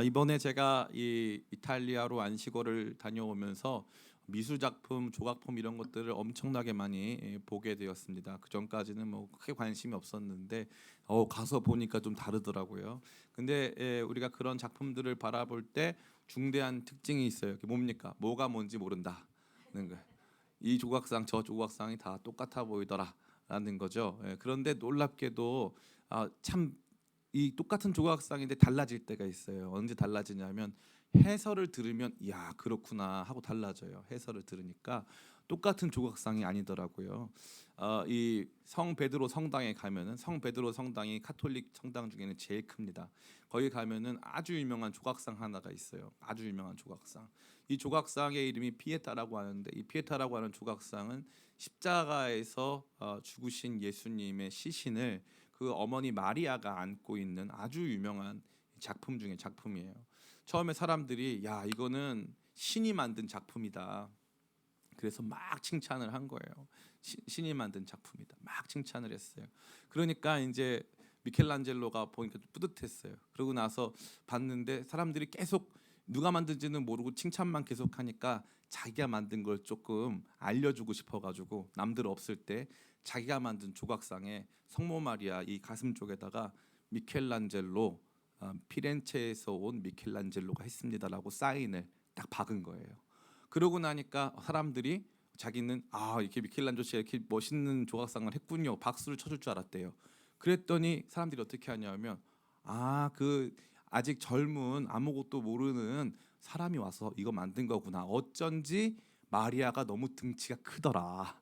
이번에 제가 이 이탈리아로 안식어를 다녀오면서 미술 작품, 조각품 이런 것들을 엄청나게 많이 보게 되었습니다. 그 전까지는 뭐 크게 관심이 없었는데 가서 보니까 좀 다르더라고요. 근데 우리가 그런 작품들을 바라볼 때 중대한 특징이 있어요. 그게 뭡니까? 뭐가 뭔지 모른다는 거예요. 이 조각상 저 조각상이 다 똑같아 보이더라라는 거죠. 그런데 놀랍게도 참 이 똑같은 조각상인데 달라질 때가 있어요. 언제 달라지냐면 해설을 들으면 야 그렇구나 하고 달라져요. 해설을 들으니까 똑같은 조각상이 아니더라고요. 이 성 베드로 성당에 가면은 성 베드로 성당이 카톨릭 성당 중에는 제일 큽니다. 거기 가면은 아주 유명한 조각상 하나가 있어요. 아주 유명한 조각상. 이 조각상의 이름이 피에타라고 하는데 이 피에타라고 하는 조각상은 십자가에서 죽으신 예수님의 시신을 그 어머니 마리아가 안고 있는 아주 유명한 작품 중에 작품이에요. 처음에 사람들이 야 이거는 신이 만든 작품이다. 그래서 막 칭찬을 한 거예요. 신이 만든 작품이다. 막 칭찬을 했어요. 그러니까 이제 미켈란젤로가 보니까 뿌듯했어요. 그러고 나서 봤는데 사람들이 계속 누가 만든지는 모르고 칭찬만 계속하니까 자기가 만든 걸 조금 알려주고 싶어가지고 남들 없을 때 자기가 만든 조각상에 성모 마리아 이 가슴 쪽에다가 미켈란젤로 피렌체에서 온 미켈란젤로가 했습니다라고 사인을 딱 박은 거예요. 그러고 나니까 사람들이 자기는 이렇게 미켈란젤로 씨가 이렇게 멋있는 조각상을 했군요. 박수를 쳐줄 줄 알았대요. 그랬더니 사람들이 어떻게 하냐면 그 아직 젊은 아무것도 모르는 사람이 와서 이거 만든 거구나. 어쩐지 마리아가 너무 등치가 크더라.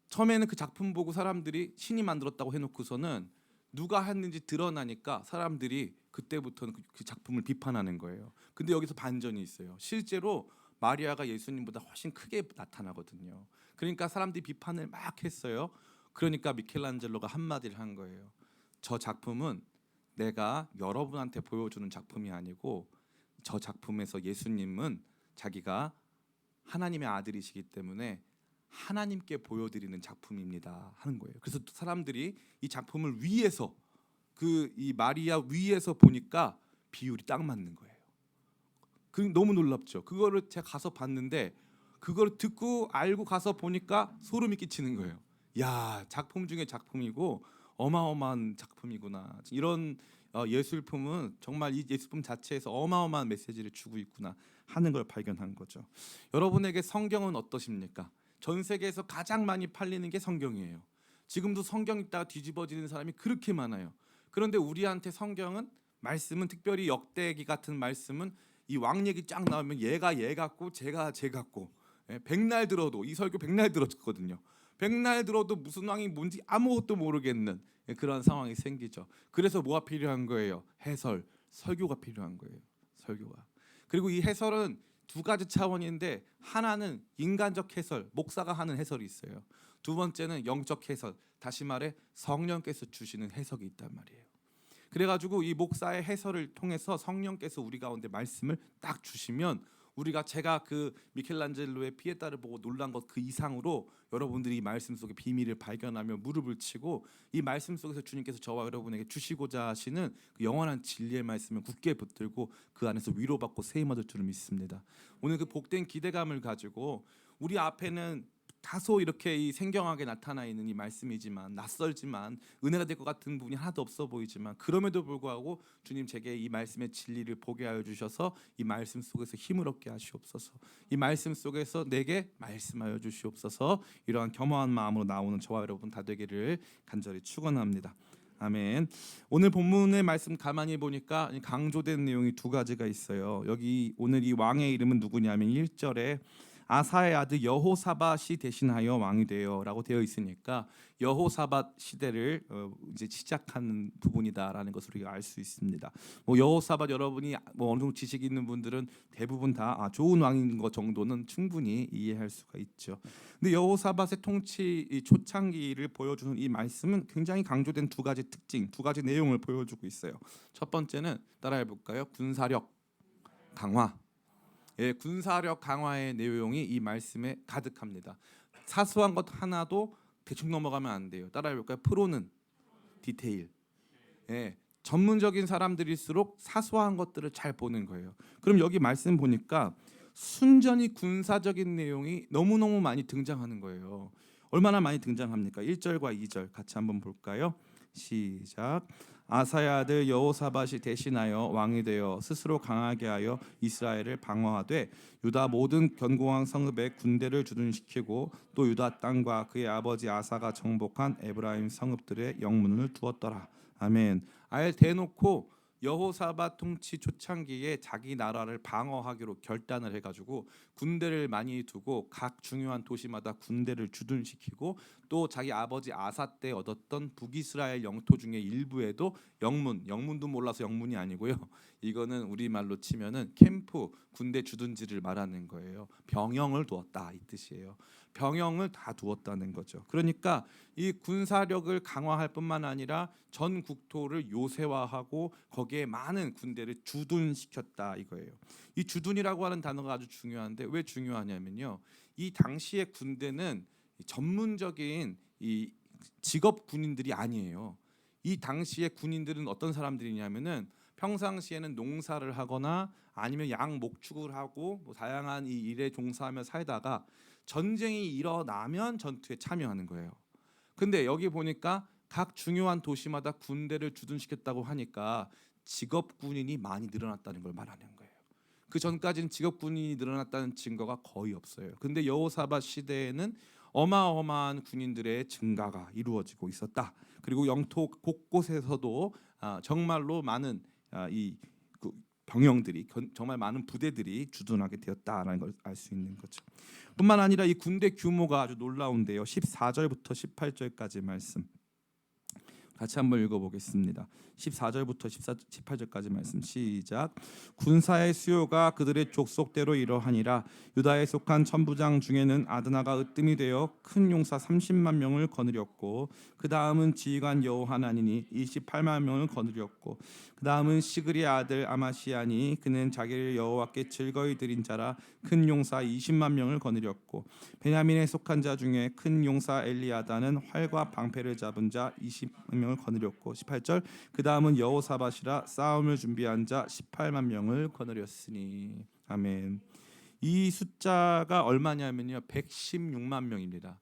처음에는 그 작품 보고 사람들이 신이 만들었다고 해놓고서는 누가 했는지 드러나니까 사람들이 그때부터는 그 작품을 비판하는 거예요. 근데 여기서 반전이 있어요. 실제로 마리아가 예수님보다 훨씬 크게 나타나거든요. 그러니까 사람들이 비판을 막 했어요. 그러니까 미켈란젤로가 한마디를 한 거예요. 저 작품은 내가 여러분한테 보여주는 작품이 아니고 저 작품에서 예수님은 자기가 하나님의 아들이시기 때문에 하나님께 보여드리는 작품입니다 하는 거예요. 그래서 사람들이 이 작품을 위에서 이 마리아 위에서 보니까 비율이 딱 맞는 거예요. 그 너무 놀랍죠. 그거를 제가 가서 봤는데 그걸 듣고 알고 가서 보니까 소름이 끼치는 거예요. 야 작품 중에 작품이고 어마어마한 작품이구나. 이런 예술품은 정말 이 예술품 자체에서 어마어마한 메시지를 주고 있구나 하는 걸 발견한 거죠. 여러분에게 성경은 어떠십니까? 전 세계에서 가장 많이 팔리는 게 성경이에요. 지금도 성경 읽다가 뒤집어지는 사람이 그렇게 많아요. 그런데 우리한테 성경은 말씀은 특별히 역대기 같은 말씀은 이 왕 얘기 쫙 나오면 얘가 얘 같고 제가 제 같고 백날 들어도 이 설교 백날 들었거든요. 백날 들어도 무슨 왕이 뭔지 아무것도 모르겠는 그런 상황이 생기죠. 그래서 뭐가 필요한 거예요? 해설, 설교가 필요한 거예요. 설교가. 그리고 이 해설은 두 가지 차원인데 하나는 인간적 해설, 목사가 하는 해설이 있어요. 두 번째는 영적 해설, 다시 말해 성령께서 주시는 해석이 있단 말이에요. 그래가지고 이 목사의 해설을 통해서 성령께서 우리 가운데 말씀을 딱 주시면 우리가 제가 그 미켈란젤로의 피에타를 보고 놀란 것 그 이상으로 여러분들이 이 말씀 속의 비밀을 발견하며 무릎을 치고 이 말씀 속에서 주님께서 저와 여러분에게 주시고자 하시는 그 영원한 진리의 말씀을 굳게 붙들고 그 안에서 위로받고 세임 얻을 줄을 믿습니다. 오늘 그 복된 기대감을 가지고 우리 앞에는 다소 이렇게 이 생경하게 나타나 있는 이 말씀이지만 낯설지만 은혜가 될 것 같은 부분이 하나도 없어 보이지만 그럼에도 불구하고 주님 제게 이 말씀의 진리를 보게 하여 주셔서 이 말씀 속에서 힘을 얻게 하시옵소서. 이 말씀 속에서 내게 말씀하여 주시옵소서. 이러한 겸허한 마음으로 나오는 저와 여러분 다 되기를 간절히 축원합니다. 아멘. 오늘 본문의 말씀 가만히 보니까 강조된 내용이 두 가지가 있어요. 여기 오늘 이 왕의 이름은 누구냐면 1절에 아사의 아들 여호사밧이 대신하여 왕이 되어라고 되어 있으니까 여호사밧 시대를 이제 시작하는 부분이다라는 것을 우리가 알 수 있습니다. 뭐 여호사밧 여러분이 뭐 어느 정도 지식 있는 분들은 대부분 다 좋은 왕인 것 정도는 충분히 이해할 수가 있죠. 근데 여호사밧의 통치 이 초창기를 보여주는 이 말씀은 굉장히 강조된 두 가지 특징, 두 가지 내용을 보여주고 있어요. 첫 번째는 따라해 볼까요? 군사력 강화. 군사력 강화의 내용이 이 말씀에 가득합니다. 사소한 것 하나도 대충 넘어가면 안 돼요. 따라해 볼까요? 프로는 디테일. 전문적인 사람들일수록 사소한 것들을 잘 보는 거예요. 그럼 여기 말씀 보니까 순전히 군사적인 내용이 너무너무 많이 등장하는 거예요. 얼마나 많이 등장합니까? 1절과 2절 같이 한번 볼까요? 시작. 아사의 아들 여호사밧이 대신하여 왕이 되어 스스로 강하게 하여 이스라엘을 방어하되 유다 모든 견고한 성읍에 군대를 주둔시키고 또 유다 땅과 그의 아버지 아사가 정복한 에브라임 성읍들의 영문을 두었더라. 아멘. 아예 대놓고 여호사밧 통치 초창기에 자기 나라를 방어하기로 결단을 해가지고 군대를 많이 두고 각 중요한 도시마다 군대를 주둔시키고 또 자기 아버지 아사 때 얻었던 북이스라엘 영토 중에 일부에도 영문도 몰라서 영문이 아니고요. 이거는 우리말로 치면은 캠프, 군대 주둔지를 말하는 거예요. 병영을 두었다 이 뜻이에요. 병영을 다 두었다는 거죠. 그러니까 이 군사력을 강화할 뿐만 아니라 전 국토를 요새화하고 거기에 많은 군대를 주둔시켰다 이거예요. 이 주둔이라고 하는 단어가 아주 중요한데 왜 중요하냐면요. 이 당시의 군대는 전문적인 이 직업 군인들이 아니에요. 이 당시의 군인들은 어떤 사람들이냐면은 평상시에는 농사를 하거나 아니면 양 목축을 하고 뭐 다양한 이 일에 종사하며 살다가 전쟁이 일어나면 전투에 참여하는 거예요. 근데 여기 보니까 각 중요한 도시마다 군대를 주둔시켰다고 하니까 직업 군인이 많이 늘어났다는 걸 말하는 거예요. 그 전까지는 직업 군인이 늘어났다는 증거가 거의 없어요. 근데 여호사밧 시대에는 어마어마한 군인들의 증가가 이루어지고 있었다. 그리고 영토 곳곳에서도 정말로 많은 이 병영들이 정말 많은 부대들이 주둔하게 되었다라는 걸 알 수 있는 거죠. 뿐만 아니라 이 군대 규모가 아주 놀라운데요. 14절부터 18절까지 말씀 같이 한번 읽어보겠습니다. 14절부터 18절까지 말씀 시작. 군사의 수요가 그들의 족속대로 이러하니라. 유다에 속한 천부장 중에는 아드나가 으뜸이 되어 큰 용사 30만 명을 거느렸고 그 다음은 지휘관 여호하나니니 28만 명을 거느렸고 그 다음은 시그리의 아들 아마시아니 그는 자기를 여호와께 즐거이 드린 자라 큰 용사 20만 명을 거느렸고 베냐민에 속한 자 중에 큰 용사 엘리아다는 활과 방패를 잡은 자 20만 명을 거느렸고 18절 그 다음은 여호사밧이라 싸움을 준비한 자 18만 명을 거느렸으니 아멘. 이 숫자가 얼마냐면요 116만 명입니다.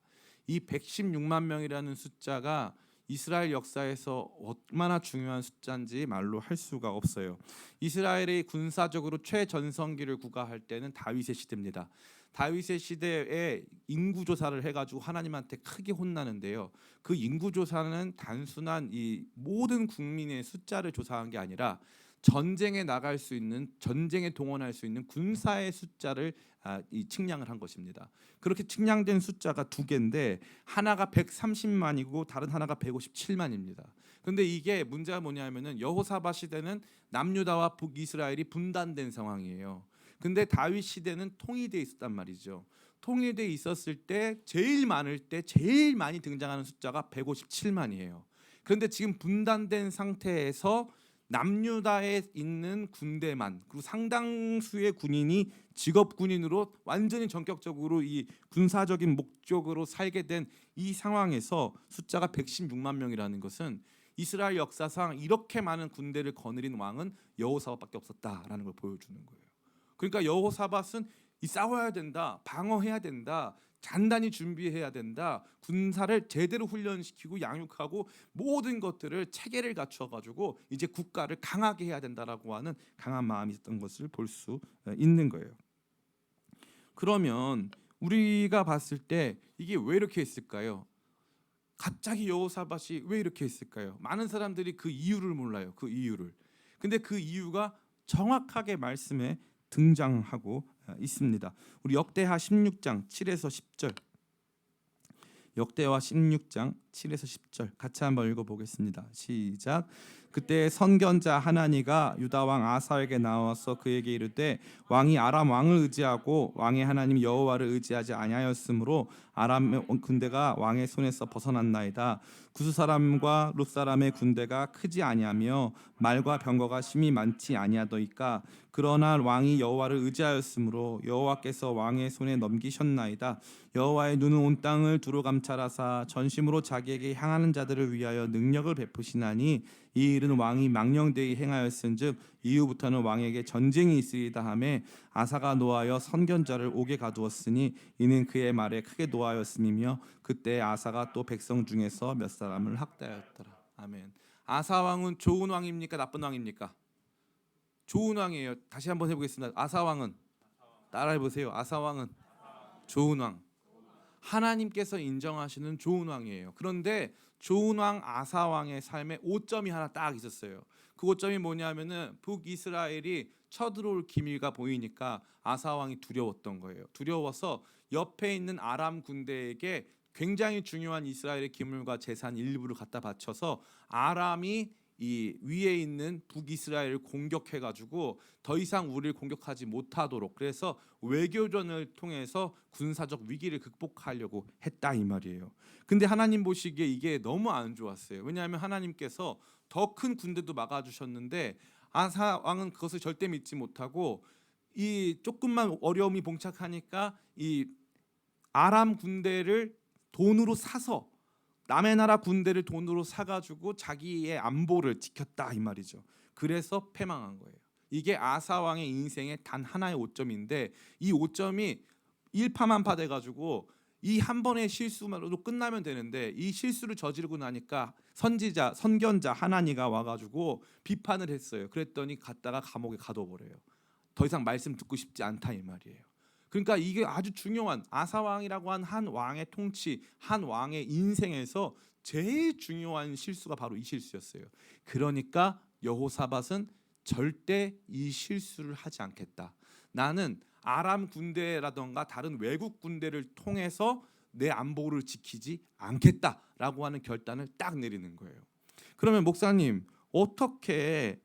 이 116만 명이라는 숫자가 이스라엘 역사에서 얼마나 중요한 숫자인지 말로 할 수가 없어요. 이스라엘이 군사적으로 최전성기를 구가할 때는 다윗의 시대입니다. 다윗의 시대에 인구 조사를 해가지고 하나님한테 크게 혼나는데요. 그 인구 조사는 단순한 이 모든 국민의 숫자를 조사한 게 아니라 전쟁에 나갈 수 있는 전쟁에 동원할 수 있는 군사의 숫자를 측량을 한 것입니다. 그렇게 측량된 숫자가 두 개인데 하나가 130만이고 다른 하나가 157만입니다. 근데 이게 문제가 뭐냐면은 여호사밧 시대는 남유다와 북이스라엘이 분단된 상황이에요. 근데 다윗 시대는 통일돼 있었단 말이죠. 통일돼 있었을 때 제일 많이 등장하는 숫자가 157만이에요. 그런데 지금 분단된 상태에서 남유다에 있는 군대만 그리고 상당수의 군인이 직업 군인으로 완전히 전격적으로 이 군사적인 목적으로 살게 된 이 상황에서 숫자가 116만 명이라는 것은 이스라엘 역사상 이렇게 많은 군대를 거느린 왕은 여호사밧밖에 없었다라는 걸 보여주는 거예요. 그러니까 여호사밧은 이 싸워야 된다, 방어해야 된다, 단단히 준비해야 된다, 군사를 제대로 훈련시키고 양육하고 모든 것들을 체계를 갖춰 가지고 이제 국가를 강하게 해야 된다라고 하는 강한 마음이 있었던 것을 볼 수 있는 거예요. 그러면 우리가 봤을 때 이게 왜 이렇게 했을까요? 갑자기 여호사밧이 왜 이렇게 했을까요? 많은 사람들이 그 이유를 몰라요. 그 이유를. 근데 그 이유가 정확하게 말씀에 등장하고 있습니다. 우리 역대하 16장 7에서 10절. 역대하 16장 7에서 10절 같이 한번 읽어보겠습니다. 시작. 그때 선견자 하나니가 유다 왕 아사에게 나와서 그에게 이르되 왕이 아람 왕을 의지하고 왕의 하나님 여호와를 의지하지 아니하였으므로 아람 군대가 왕의 손에서 벗어났나이다. 구스 사람과 룻 사람의 군대가 크지 아니하며 말과 병거가 심히 많지 아니하더이까. 그러나 왕이 여호와를 의지하였으므로 여호와께서 왕의 손에 넘기셨나이다. 여호와의 눈은 온 땅을 두루 감찰하사 전심으로 자기에게 향하는 자들을 위하여 능력을 베푸시나니 이 일은 왕이 망령되이 행하였은즉 이후부터는 왕에게 전쟁이 있으리다 하며 아사가 노하여 선견자를 옥에 가두었으니 이는 그의 말에 크게 노하였음이며 그때 아사가 또 백성 중에서 몇 사람을 학대하였더라. 아멘. 아사 왕은 좋은 왕입니까? 나쁜 왕입니까? 좋은 왕이에요. 다시 한번 해보겠습니다. 아사 왕은 따라해 보세요. 아사 왕은 좋은 왕. 하나님께서 인정하시는 좋은 왕이에요. 그런데 좋은 왕 아사 왕의 삶에 오점이 하나 딱 있었어요. 그 오점이 뭐냐면은 북이스라엘이 쳐들어올 기미가 보이니까 아사 왕이 두려웠던 거예요. 두려워서 옆에 있는 아람 군대에게 굉장히 중요한 이스라엘의 기물과 재산 일부를 갖다 바쳐서 아람이 이 위에 있는 북이스라엘을 공격해가지고 더 이상 우리를 공격하지 못하도록 그래서 외교전을 통해서 군사적 위기를 극복하려고 했다 이 말이에요. 근데 하나님 보시기에 이게 너무 안 좋았어요. 왜냐하면 하나님께서 더 큰 군대도 막아주셨는데 아사 왕은 그것을 절대 믿지 못하고 이 조금만 어려움이 봉착하니까 이 아람 군대를 돈으로 사서 남의 나라 군대를 돈으로 사가지고 자기의 안보를 지켰다 이 말이죠. 그래서 패망한 거예요. 이게 아사 왕의 인생의 단 하나의 오점인데 이 오점이 일파만파 돼가지고 이 한 번의 실수만으로도 끝나면 되는데 이 실수를 저지르고 나니까 선지자, 선견자 하나니가 와가지고 비판을 했어요. 그랬더니 갔다가 감옥에 가둬버려요. 더 이상 말씀 듣고 싶지 않다 이 말이에요. 그러니까 이게 아주 중요한 아사 왕이라고 한 왕의 통치, 한 왕의 인생에서 제일 중요한 실수가 바로 이 실수였어요. 그러니까 여호사밧은 절대 이 실수를 하지 않겠다. 나는 아람 군대라던가 다른 외국 군대를 통해서 내 안보를 지키지 않겠다라고 하는 결단을 딱 내리는 거예요. 그러면 목사님 어떻게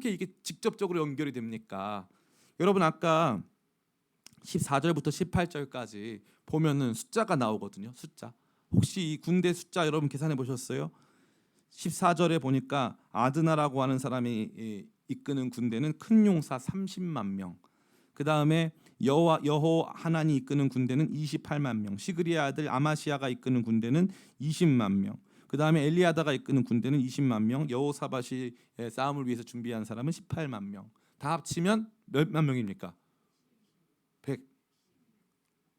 이게 직접적으로 연결이 됩니까? 여러분 아까 14절부터 18절까지 보면은 숫자가 나오거든요. 숫자. 혹시 이 군대 숫자 여러분 계산해 보셨어요? 14절에 보니까 아드나라고 하는 사람이 이끄는 군대는 큰 용사 30만 명. 그 다음에 여호 하나니 이끄는 군대는 28만 명. 시그리의 아들 아마시아가 이끄는 군대는 20만 명. 그 다음에 엘리아다가 이끄는 군대는 20만 명. 여호사밧이 싸움을 위해서 준비한 사람은 18만 명. 다 합치면 몇만 명입니까?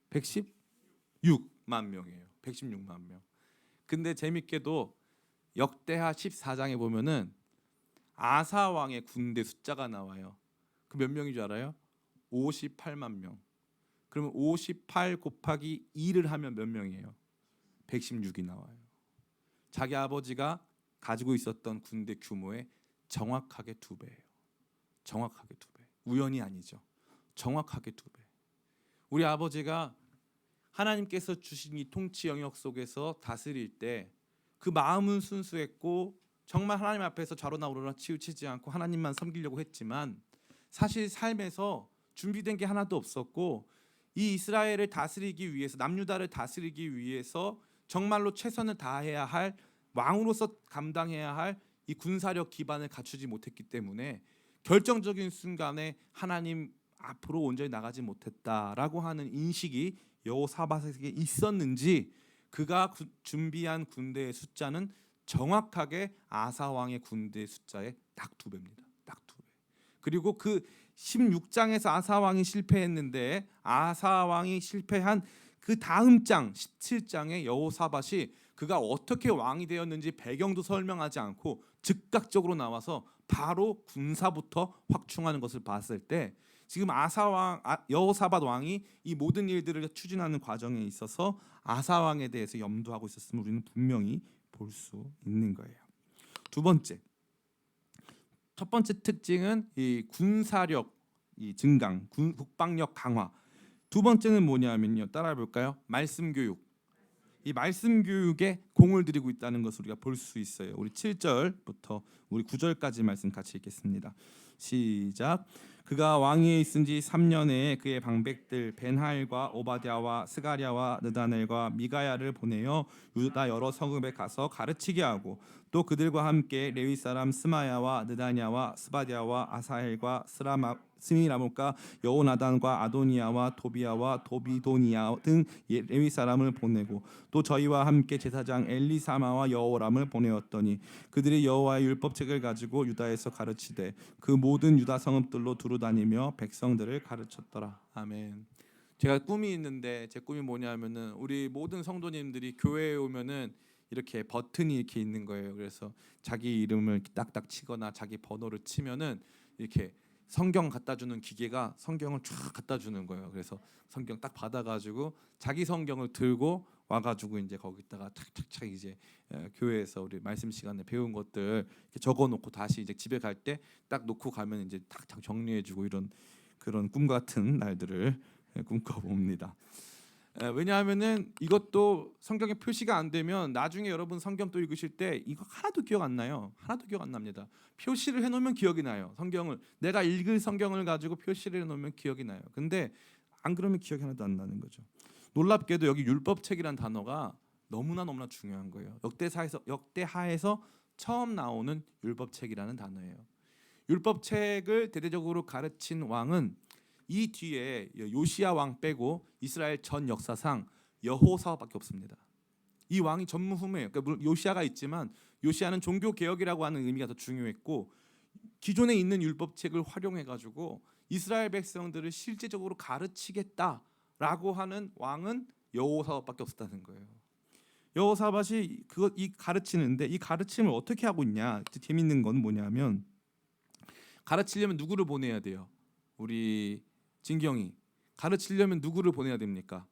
116만 명이에요. 116만 명. 근데 재밌게도 역대하 14장에 보면은 아사 왕의 군대 숫자가 나와요. 그 몇 명인 줄 알아요? 58만 명. 그러면 58 곱하기 2를 하면 몇 명이에요? 116이 나와요. 자기 아버지가 가지고 있었던 군대 규모의 정확하게 2배예요. 정확하게 2배. 우연이 아니죠. 정확하게 2배. 우리 아버지가 하나님께서 주신 이 통치 영역 속에서 다스릴 때 그 마음은 순수했고 정말 하나님 앞에서 좌로나 우로나 치우치지 않고 하나님만 섬기려고 했지만 사실 삶에서 준비된 게 하나도 없었고 이 이스라엘을 다스리기 위해서 남유다를 다스리기 위해서 정말로 최선을 다해야 할 왕으로서 감당해야 할 이 군사력 기반을 갖추지 못했기 때문에 결정적인 순간에 하나님 앞으로 온전히 나가지 못했다라고 하는 인식이 여호사밧에게 있었는지 그가 준비한 군대의 숫자는 정확하게 아사 왕의 군대 숫자의 딱 2배입니다. 딱 2배. 그리고 그 16장에서 아사 왕이 실패했는데 아사 왕이 실패한 그 다음 장 17장에 여호사밧이 그가 어떻게 왕이 되었는지 배경도 설명하지 않고 즉각적으로 나와서 바로 군사부터 확충하는 것을 봤을 때 지금 아사 왕 여호사밧 왕이 이 모든 일들을 추진하는 과정에 있어서 아사 왕에 대해서 염두하고 있었음을 우리는 분명히 볼 수 있는 거예요. 두 번째, 첫 번째 특징은 이 군사력 이 증강, 국방력 강화. 두 번째는 뭐냐면요, 따라해 볼까요? 말씀 교육. 이 말씀 교육에 공을 들이고 있다는 것을 우리가 볼 수 있어요. 우리 7절부터 우리 9절까지 말씀 같이 읽겠습니다. 시작. 그가 왕위에 있은 지 3년에 그의 방백들 벤하일과 오바댜와 스가랴와 느다넬과 미가야를 보내어 유다 여러 성읍에 가서 가르치게 하고 또 그들과 함께 레위 사람 스마야와 느다냐와 스바디아와 아사헬과 스미라목과 여호나단과 아도니아와 도비아와 도비도니아 등 레위 사람을 보내고 또 저희와 함께 제사장 엘리사마와 여호람을 보내었더니 그들이 여호와의 율법책을 가지고 유다에서 가르치되 그 모든 유다 성읍들로 두루 다니며 백성들을 가르쳤더라. 아멘. 제가 꿈이 있는데 제 꿈이 뭐냐면은 우리 모든 성도님들이 교회에 오면은 이렇게 버튼이 이렇게 있는 거예요. 그래서 자기 이름을 딱딱 치거나 자기 번호를 치면은 이렇게 성경 갖다 주는 기계가 성경을 쫙 갖다 주는 거예요. 그래서 성경 딱 받아가지고 자기 성경을 들고 와가지고 이제 거기다가 착착착 이제 교회에서 우리 말씀 시간에 배운 것들 이렇게 적어놓고 다시 이제 집에 갈 때 딱 놓고 가면 이제 딱 정리해주고 이런 그런 꿈 같은 날들을 꿈꿔봅니다. 왜냐하면은 이것도 성경에 표시가 안 되면 나중에 여러분 성경 또 읽으실 때 이거 하나도 기억 안 나요. 하나도 기억 안 납니다. 표시를 해놓으면 기억이 나요. 성경을 내가 읽을 성경을 가지고 표시를 해놓으면 기억이 나요. 근데 안 그러면 기억이 하나도 안 나는 거죠. 놀랍게도 여기 율법책이란 단어가 너무나 중요한 거예요. 역대하에서 처음 나오는 율법책이라는 단어예요. 율법책을 대대적으로 가르친 왕은 이 뒤에 요시야 왕 빼고 이스라엘 전 역사상 여호사밧밖에 없습니다. 이 왕이 전무후무해요. 그러니까 물론 요시야가 있지만 요시야는 종교 개혁이라고 하는 의미가 더 중요했고 기존에 있는 율법책을 활용해 가지고 이스라엘 백성들을 실제적으로 가르치겠다라고 하는 왕은 여호사밧밖에 없었다는 거예요. 여호사밧이 이 가르치는데 이 가르침을 어떻게 하고 있냐? 재밌는 건 뭐냐면 가르치려면 누구를 보내야 돼요? 우리 진경이 가르치려면 누구를 보내야 됩니까?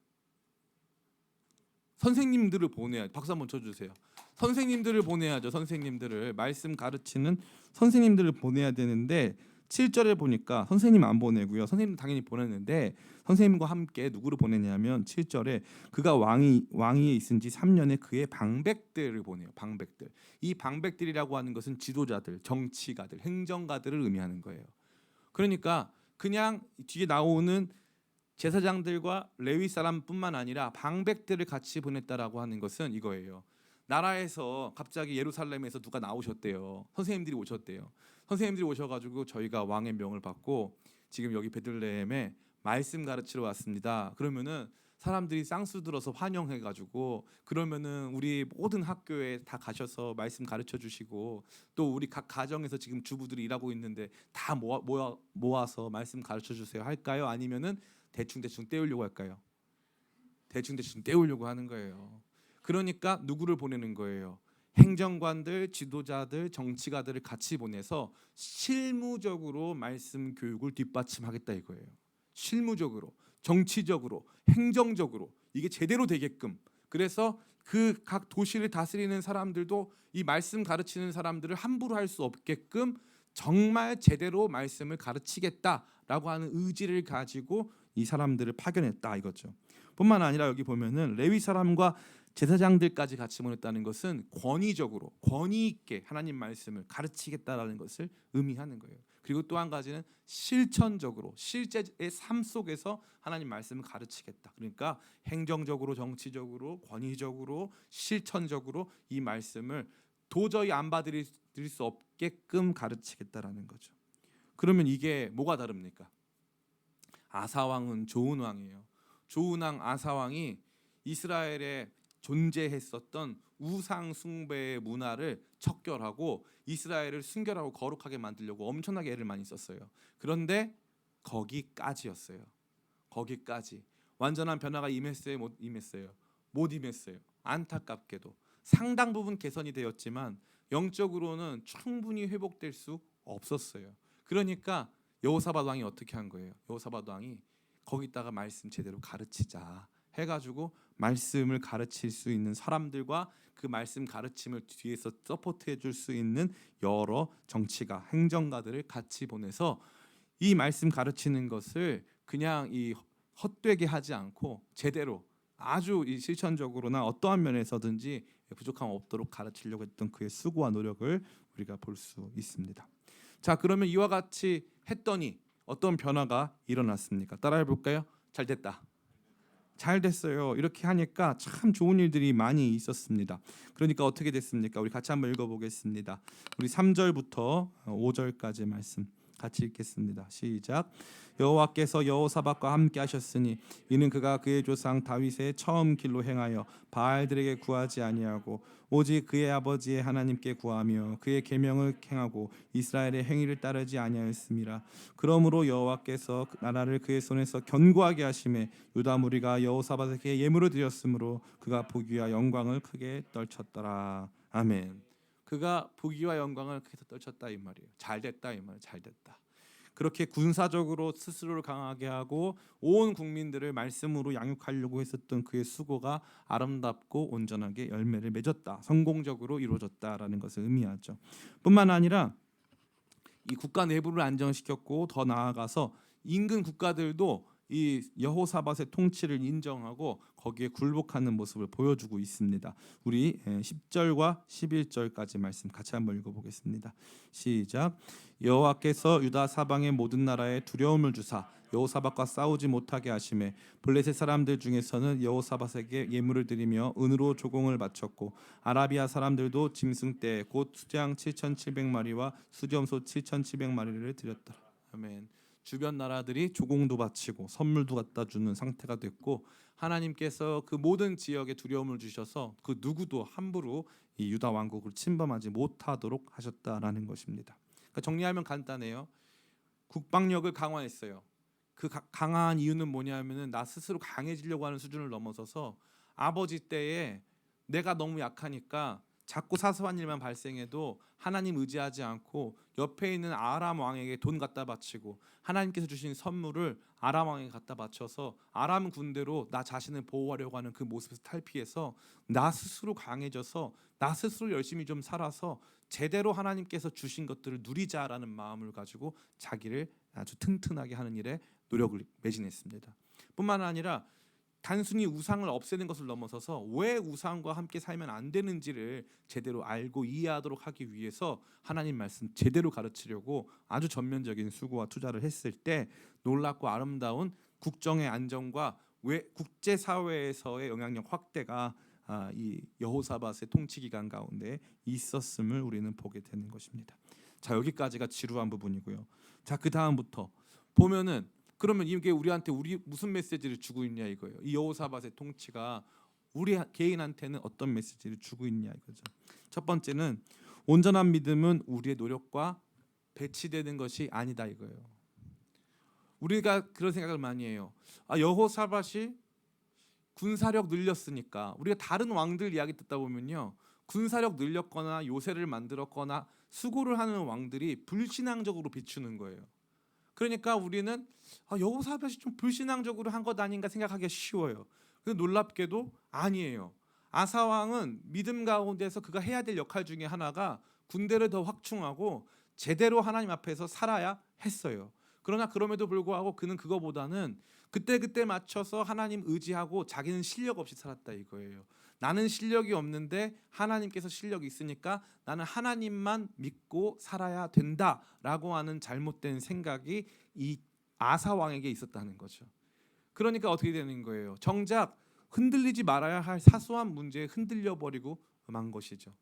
선생님들을 보내야. 박수 한번 쳐주세요. 선생님들을 보내야죠. 선생님들을 말씀 가르치는 선생님들을 보내야 되는데 7절에 보니까 선생님 안 보내고요. 선생님 당연히 보냈는데 선생님과 함께 누구를 보내냐면 7절에 그가 왕위에 있은 지 3년에 그의 방백들을 보내요. 방백들. 이 방백들이라고 하는 것은 지도자들, 정치가들, 행정가들을 의미하는 거예요. 그러니까 그냥 뒤에 나오는 제사장들과 레위 사람뿐만 아니라 방백들을 같이 보냈다라고 하는 것은 이거예요. 나라에서 갑자기 예루살렘에서 누가 나오셨대요. 선생님들이 오셨대요. 선생님들이 오셔가지고 저희가 왕의 명을 받고 지금 여기 베들레헴에 말씀 가르치러 왔습니다. 그러면은 사람들이 쌍수 들어서 환영해가지고 그러면은 우리 모든 학교에 다 가셔서 말씀 가르쳐 주시고 또 우리 각 가정에서 지금 주부들이 일하고 있는데 다 모아서 말씀 가르쳐 주세요 할까요? 아니면은 대충 때우려고 할까요? 대충 때우려고 하는 거예요. 그러니까 누구를 보내는 거예요? 행정관들, 지도자들, 정치가들을 같이 보내서 실무적으로 말씀 교육을 뒷받침하겠다 이거예요. 실무적으로, 정치적으로, 행정적으로 이게 제대로 되게끔. 그래서 그 각 도시를 다스리는 사람들도 이 말씀 가르치는 사람들을 함부로 할 수 없게끔 정말 제대로 말씀을 가르치겠다라고 하는 의지를 가지고 이 사람들을 파견했다 이거죠. 뿐만 아니라 여기 보면은 레위 사람과 제사장들까지 같이 보냈다는 것은 권위 있게 하나님 말씀을 가르치겠다라는 것을 의미하는 거예요. 그리고 또 한 가지는 실천적으로 실제의 삶 속에서 하나님 말씀을 가르치겠다. 그러니까 행정적으로, 정치적으로, 권위적으로, 실천적으로 이 말씀을 도저히 안 받아들일 수 없게끔 가르치겠다라는 거죠. 그러면 이게 뭐가 다릅니까? 아사 왕은 좋은 왕이에요. 좋은 왕 아사 왕이 이스라엘에 존재했었던 우상 숭배의 문화를 척결하고 이스라엘을 순결하고 거룩하게 만들려고 엄청나게 애를 많이 썼어요. 그런데 거기까지였어요. 거기까지. 완전한 변화가 임했어요, 못 임했어요? 못 임했어요. 안타깝게도 상당 부분 개선이 되었지만 영적으로는 충분히 회복될 수 없었어요. 그러니까 여호사밧 왕이 어떻게 한 거예요? 여호사밧 왕이 거기다가 말씀 제대로 가르치자 해가지고 말씀을 가르칠 수 있는 사람들과 그 말씀 가르침을 뒤에서 서포트해 줄 수 있는 여러 정치가, 행정가들을 같이 보내서 이 말씀 가르치는 것을 그냥 이 헛되게 하지 않고 제대로 아주 이 실천적으로나 어떠한 면에서든지 부족함 없도록 가르치려고 했던 그의 수고와 노력을 우리가 볼 수 있습니다. 자, 그러면 이와 같이 했더니 어떤 변화가 일어났습니까? 따라해 볼까요? 잘 됐다. 잘 됐어요. 이렇게 하니까 참 좋은 일들이 많이 있었습니다. 그러니까 어떻게 됐습니까? 우리 같이 한번 읽어보겠습니다. 우리 3절부터 5절까지 말씀 같이 읽겠습니다. 시작. 여호와께서 여호사밧과 함께 하셨으니 이는 그가 그의 조상 다윗의 처음 길로 행하여 바알들에게 구하지 아니하고 오직 그의 아버지의 하나님께 구하며 그의 계명을 행하고 이스라엘의 행위를 따르지 아니하였음이라. 그러므로 여호와께서 나라를 그의 손에서 견고하게 하심에 유다 무리가 여호사밧에게 예물을 드렸으므로 그가 부귀와 영광을 크게 떨쳤더라. 아멘. 그가 부귀와 영광을 크게 떨쳤다 이 말이에요. 잘 됐다 이 말이에요. 잘 됐다. 그렇게 군사적으로 스스로를 강하게 하고 온 국민들을 말씀으로 양육하려고 했었던 그의 수고가 아름답고 온전하게 열매를 맺었다. 성공적으로 이루어졌다라는 것을 의미하죠. 뿐만 아니라 이 국가 내부를 안정시켰고 더 나아가서 인근 국가들도 이 여호사밧의 통치를 인정하고 거기에 굴복하는 모습을 보여주고 있습니다. 우리 10절과 11절까지 말씀 같이 한번 읽어보겠습니다. 시작. 여호와께서 유다 사방의 모든 나라에 두려움을 주사 여호사밧과 싸우지 못하게 하심에 블레셋 사람들 중에서는 여호사밧에게 예물을 드리며 은으로 조공을 바쳤고 아라비아 사람들도 짐승떼 곧 수장 7,700마리와 수렴소 7,700마리를 드렸더라. 아멘. 주변 나라들이 조공도 바치고 선물도 갖다 주는 상태가 됐고 하나님께서 그 모든 지역에 두려움을 주셔서 그 누구도 함부로 이 유다 왕국을 침범하지 못하도록 하셨다라는 것입니다. 그러니까 정리하면 간단해요. 국방력을 강화했어요. 그 강한 이유는 뭐냐면은 나 스스로 강해지려고 하는 수준을 넘어서서 아버지 때에 내가 너무 약하니까 자꾸 사소한 일만 발생해도 하나님 의지하지 않고 옆에 있는 아람 왕에게 돈 갖다 바치고 하나님께서 주신 선물을 아람 왕에게 갖다 바쳐서 아람 군대로 나 자신을 보호하려고 하는 그 모습에서 탈피해서 나 스스로 강해져서 나 스스로 열심히 좀 살아서 제대로 하나님께서 주신 것들을 누리자라는 마음을 가지고 자기를 아주 튼튼하게 하는 일에 노력을 매진했습니다. 뿐만 아니라 단순히 우상을 없애는 것을 넘어서서 왜 우상과 함께 살면 안 되는지를 제대로 알고 이해하도록 하기 위해서 하나님 말씀 제대로 가르치려고 아주 전면적인 수고와 투자를 했을 때 놀랍고 아름다운 국정의 안정과 국제 사회에서의 영향력 확대가 이 여호사밧의 통치 기간 가운데 있었음을 우리는 보게 되는 것입니다. 자, 여기까지가 지루한 부분이고요. 자, 그 다음부터 보면은 그러면 이게 우리한테 무슨 메시지를 주고 있냐 이거예요. 이 여호사밧의 통치가 우리 개인한테는 어떤 메시지를 주고 있냐 이거죠. 첫 번째는 온전한 믿음은 우리의 노력과 배치되는 것이 아니다 이거예요. 우리가 그런 생각을 많이 해요. 여호사밧이 군사력 늘렸으니까 우리가 다른 왕들 이야기 듣다 보면요. 군사력 늘렸거나 요새를 만들었거나 수고를 하는 왕들이 불신앙적으로 비추는 거예요. 그러니까 우리는 여호사밧이 좀 불신앙적으로 한 것 아닌가 생각하기가 쉬워요. 근데 놀랍게도 아니에요. 아사 왕은 믿음 가운데서 그가 해야 될 역할 중에 하나가 군대를 더 확충하고 제대로 하나님 앞에서 살아야 했어요. 그러나 그럼에도 불구하고 그는 그거보다는 그때 맞춰서 하나님 의지하고 자기는 실력 없이 살았다 이거예요. 나는 실력이 없는데 하나님께서 실력이 있으니까 나는 하나님만 믿고 살아야 된다라고 하는 잘못된 생각이 이 아사 왕에게 있었다는 거죠. 그러니까 어떻게 되는 거예요? 정작 흔들리지 말아야 할 사소한 문제에 흔들려 버리고 만 것이죠.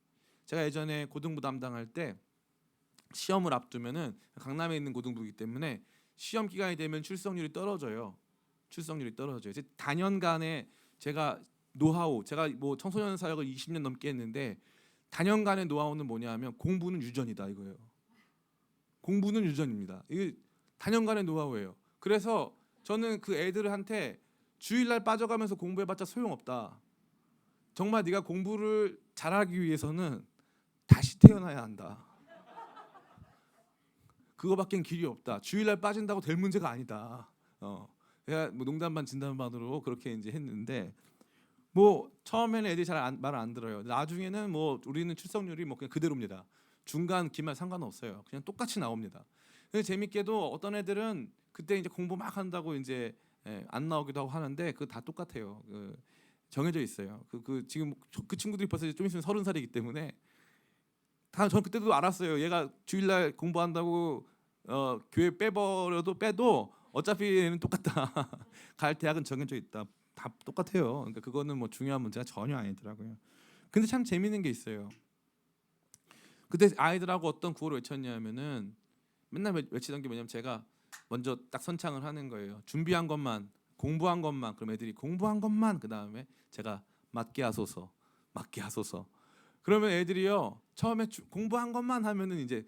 제가 예전에 고등부 담당할 때 시험을 앞두면은 강남에 있는 고등부이기 때문에 시험 기간이 되면 출석률이 떨어져요. 이제 단연간에 제가 뭐 청소년 사역을 20년 넘게 했는데 단연간의 노하우는 뭐냐면 공부는 유전이다 이거예요. 공부는 유전입니다. 이게 단연간의 노하우예요. 그래서 저는 그 애들한테 주일날 빠져가면서 공부해봤자 소용없다. 정말 네가 공부를 잘하기 위해서는 다시 태어나야 한다. 그거밖엔 길이 없다. 주일날 빠진다고 될 문제가 아니다. 제가 뭐 농담반 진담반으로 그렇게 이제 했는데 뭐 처음에는 애들이 잘 말을 안 들어요. 나중에는 뭐 우리는 출석률이 뭐 그냥 그대로입니다. 중간 기말 상관없어요. 그냥 똑같이 나옵니다. 근데 재밌게도 어떤 애들은 그때 이제 공부 막 한다고 이제 안 나오기도 하고 하는데 그 다 똑같아요. 정해져 있어요. 지금 그 친구들이 벌써 좀 있으면 30살이기 때문에 전 그때도 알았어요. 얘가 주일날 공부한다고 교회 빼도 어차피 얘는 똑같다. 갈 대학은 정해져 있다. 다 똑같아요. 그러니까 그거는 뭐 중요한 문제가 전혀 아니더라고요. 근데 참 재밌는 게 있어요. 그때 아이들하고 어떤 구호를 외쳤냐면은 맨날 외치던 게 뭐냐면 제가 먼저 딱 선창을 하는 거예요. 준비한 것만, 공부한 것만. 그럼 애들이 공부한 것만. 그 다음에 제가 맞게 하소서, 맞게 하소서. 그러면 애들이요 처음에 공부한 것만 하면은 이제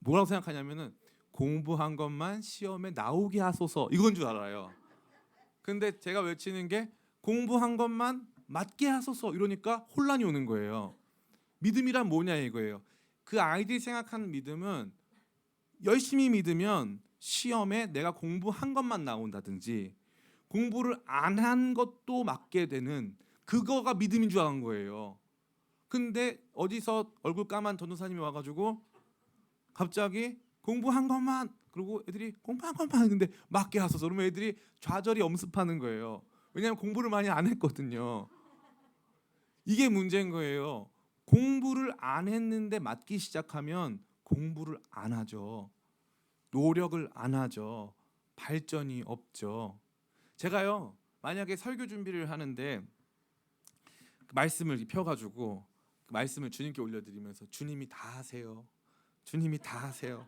뭐라고 생각하냐면은 공부한 것만 시험에 나오게 하소서 이건 줄 알아요. 근데 제가 외치는 게 공부한 것만 맞게 하소서 이러니까 혼란이 오는 거예요. 믿음이란 뭐냐 이거예요. 그 아이들이 생각하는 믿음은 열심히 믿으면 시험에 내가 공부한 것만 나온다든지 공부를 안 한 것도 맞게 되는 그거가 믿음인 줄 아는 거예요. 근데 어디서 얼굴 까만 전도사님이 와가지고 갑자기 공부한 것만 그리고 애들이 공부한 것만 했는데 맞게 하소서 그러면 애들이 좌절이 엄습하는 거예요. 왜냐하면 공부를 많이 안 했거든요. 이게 문제인 거예요. 공부를 안 했는데 맞기 시작하면 공부를 안 하죠. 노력을 안 하죠. 발전이 없죠. 제가요 만약에 설교 준비를 하는데 그 말씀을 펴가지고 그 말씀을 주님께 올려드리면서 주님이 다 하세요. 주님이 다 하세요.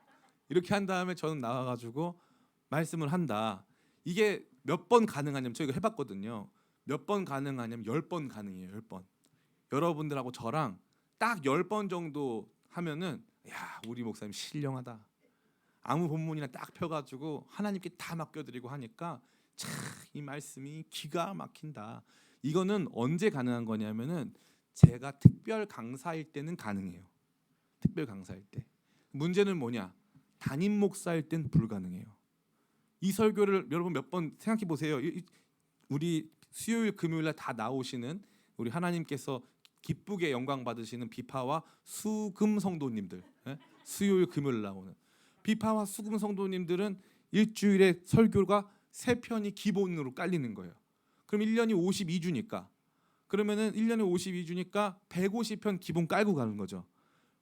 이렇게 한 다음에 저는 나와가지고 말씀을 한다. 이게 몇 번 가능하냐면 저희가 해봤거든요. 몇 번 가능하냐면 10번 가능해요. 10번. 여러분들하고 저랑 딱 10번 정도 하면은 야 우리 목사님 신령하다. 아무 본문이나 딱 펴가지고 하나님께 다 맡겨드리고 하니까 참 이 말씀이 기가 막힌다. 이거는 언제 가능한 거냐면은 제가 특별 강사일 때는 가능해요. 특별 강사일 때. 문제는 뭐냐? 담임 목사일 땐 불가능해요. 이 설교를 여러분 몇 번 생각해 보세요. 우리 수요일 금요일 날 다 나오시는 우리 하나님께서 기쁘게 영광 받으시는 비파와 수금 성도님들, 예? 수요일 금요일 나오는 비파와 수금 성도님들은 일주일에 설교가 3편이 기본으로 깔리는 거예요. 그럼 1년이 52주니까 그러면은 1년에 52주니까 150편 기본 깔고 가는 거죠.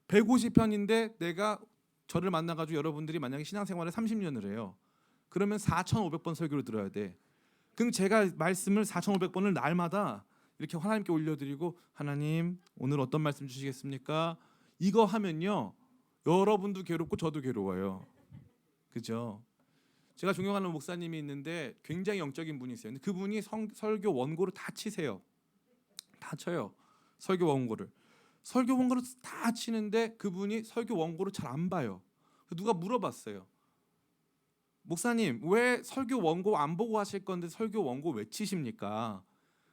150편인데 내가 저를 만나가지고 여러분들이 만약에 신앙생활을 30년을 해요. 그러면 4,500번 설교를 들어야 돼. 그럼 제가 말씀을 4,500번을 날마다 이렇게 하나님께 올려드리고 하나님 오늘 어떤 말씀 주시겠습니까? 이거 하면요 여러분도 괴롭고 저도 괴로워요. 그죠? 제가 존경하는 목사님이 있는데 굉장히 영적인 분이 있어요. 근데 그분이 설교 원고를 다 치세요. 다 쳐요. 설교 원고를. 설교 원고를 다 치는데 그분이 설교 원고를 잘 안 봐요. 누가 물어봤어요. 목사님 왜 설교 원고 안 보고 하실 건데 설교 원고 왜 치십니까?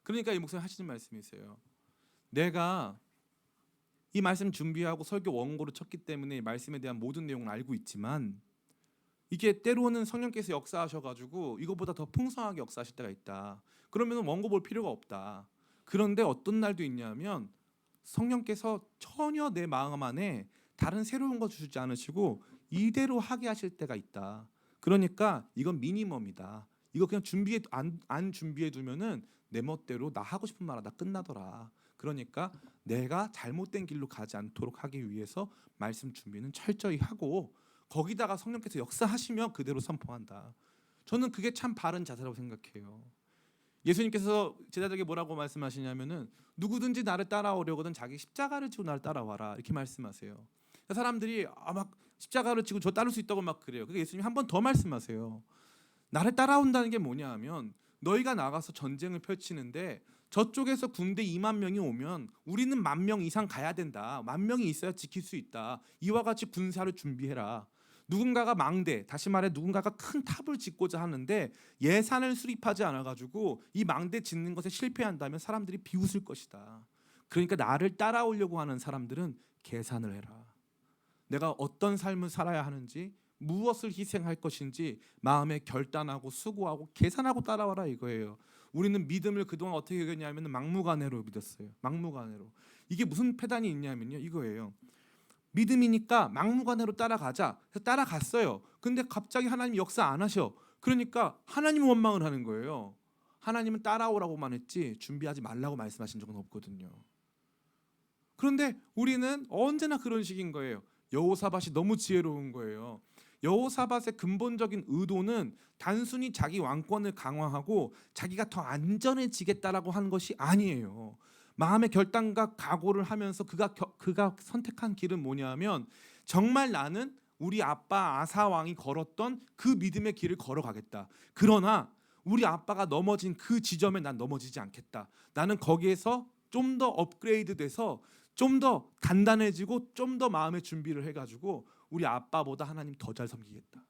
그러니까 이 목사님 하시는 말씀이 있어요. 내가 이 말씀 준비하고 설교 원고를 쳤기 때문에 이 말씀에 대한 모든 내용을 알고 있지만 이게 때로는 성령께서 역사하셔가지고 이거보다 더 풍성하게 역사하실 때가 있다. 그러면 원고 볼 필요가 없다. 그런데 어떤 날도 있냐면 성령께서 전혀 내 마음 안에 다른 새로운 거 주지 않으시고 이대로 하게 하실 때가 있다. 그러니까 이건 미니멈이다. 이거 그냥 준비해 안 준비해 두면은 내 멋대로 나 하고 싶은 말 하다 끝나더라. 그러니까 내가 잘못된 길로 가지 않도록 하기 위해서 말씀 준비는 철저히 하고 거기다가 성령께서 역사하시면 그대로 선포한다. 저는 그게 참 바른 자세라고 생각해요. 예수님께서 제자들에게 뭐라고 말씀하시냐면은 누구든지 나를 따라오려거든 자기 십자가를 지고 나를 따라와라 이렇게 말씀하세요. 사람들이 막 십자가를 지고 저 따를 수 있다고 막 그래요. 그래서 예수님이 한 번 더 말씀하세요. 나를 따라온다는 게 뭐냐 하면 너희가 나가서 전쟁을 펼치는데 저쪽에서 군대 2만 명이 오면 우리는 10,000명 이상 가야 된다. 10,000명이 있어야 지킬 수 있다. 이와 같이 군사를 준비해라. 누군가가 망대, 다시 말해 누군가가 큰 탑을 짓고자 하는데 예산을 수립하지 않아 가지고 이 망대 짓는 것에 실패한다면 사람들이 비웃을 것이다. 그러니까 나를 따라오려고 하는 사람들은 계산을 해라. 내가 어떤 삶을 살아야 하는지, 무엇을 희생할 것인지 마음에 결단하고 수고하고 계산하고 따라와라 이거예요. 우리는 믿음을 그동안 어떻게 여겼냐면 막무가내로 믿었어요. 막무가내로. 이게 무슨 패단이 있냐면요. 이거예요. 믿음이니까 막무가내로 따라가자. 그래서 따라갔어요. 근데 갑자기 하나님 역사 안 하셔. 그러니까 하나님 원망을 하는 거예요. 하나님은 따라오라고만 했지 준비하지 말라고 말씀하신 적은 없거든요. 그런데 우리는 언제나 그런 식인 거예요. 여호사밧이 너무 지혜로운 거예요. 여호사밧의 근본적인 의도는 단순히 자기 왕권을 강화하고 자기가 더 안전해지겠다라고 하는 것이 아니에요. 마음의 결단과 각오를 하면서 그가 선택한 길은 뭐냐면 정말 나는 우리 아빠 아사 왕이 걸었던 그 믿음의 길을 걸어가겠다. 그러나 우리 아빠가 넘어진 그 지점에 난 넘어지지 않겠다. 나는 거기에서 좀 더 업그레이드돼서 좀 더 단단해지고 좀 더 마음의 준비를 해가지고 우리 아빠보다 하나님 더 잘 섬기겠다.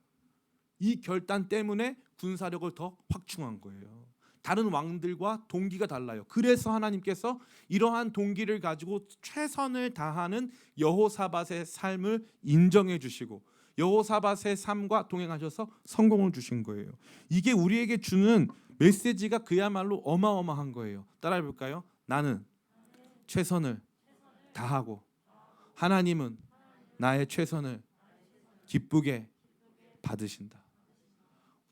이 결단 때문에 군사력을 더 확충한 거예요. 다른 왕들과 동기가 달라요. 그래서 하나님께서 이러한 동기를 가지고 최선을 다하는 여호사밧의 삶을 인정해 주시고 여호사밧의 삶과 동행하셔서 성공을 주신 거예요. 이게 우리에게 주는 메시지가 그야말로 어마어마한 거예요. 따라해 볼까요? 나는 최선을 다하고 하나님은 나의 최선을 기쁘게 받으신다.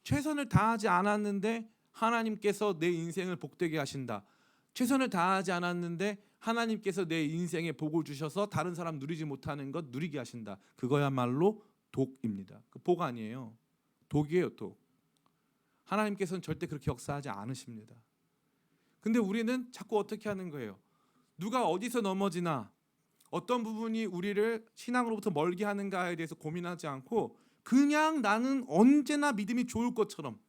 최선을 다하지 않았는데 하나님께서 내 인생을 복되게 하신다. 최선을 다하지 않았는데 하나님께서 내 인생에 복을 주셔서 다른 사람 누리지 못하는 것 누리게 하신다. 그거야말로 독입니다. 그 복 아니에요. 독이에요, 독. 하나님께서는 절대 그렇게 역사하지 않으십니다. 근데 우리는 자꾸 어떻게 하는 거예요? 누가 어디서 넘어지나 어떤 부분이 우리를 신앙으로부터 멀게 하는가에 대해서 고민하지 않고 그냥 나는 언제나 믿음이 좋을 것처럼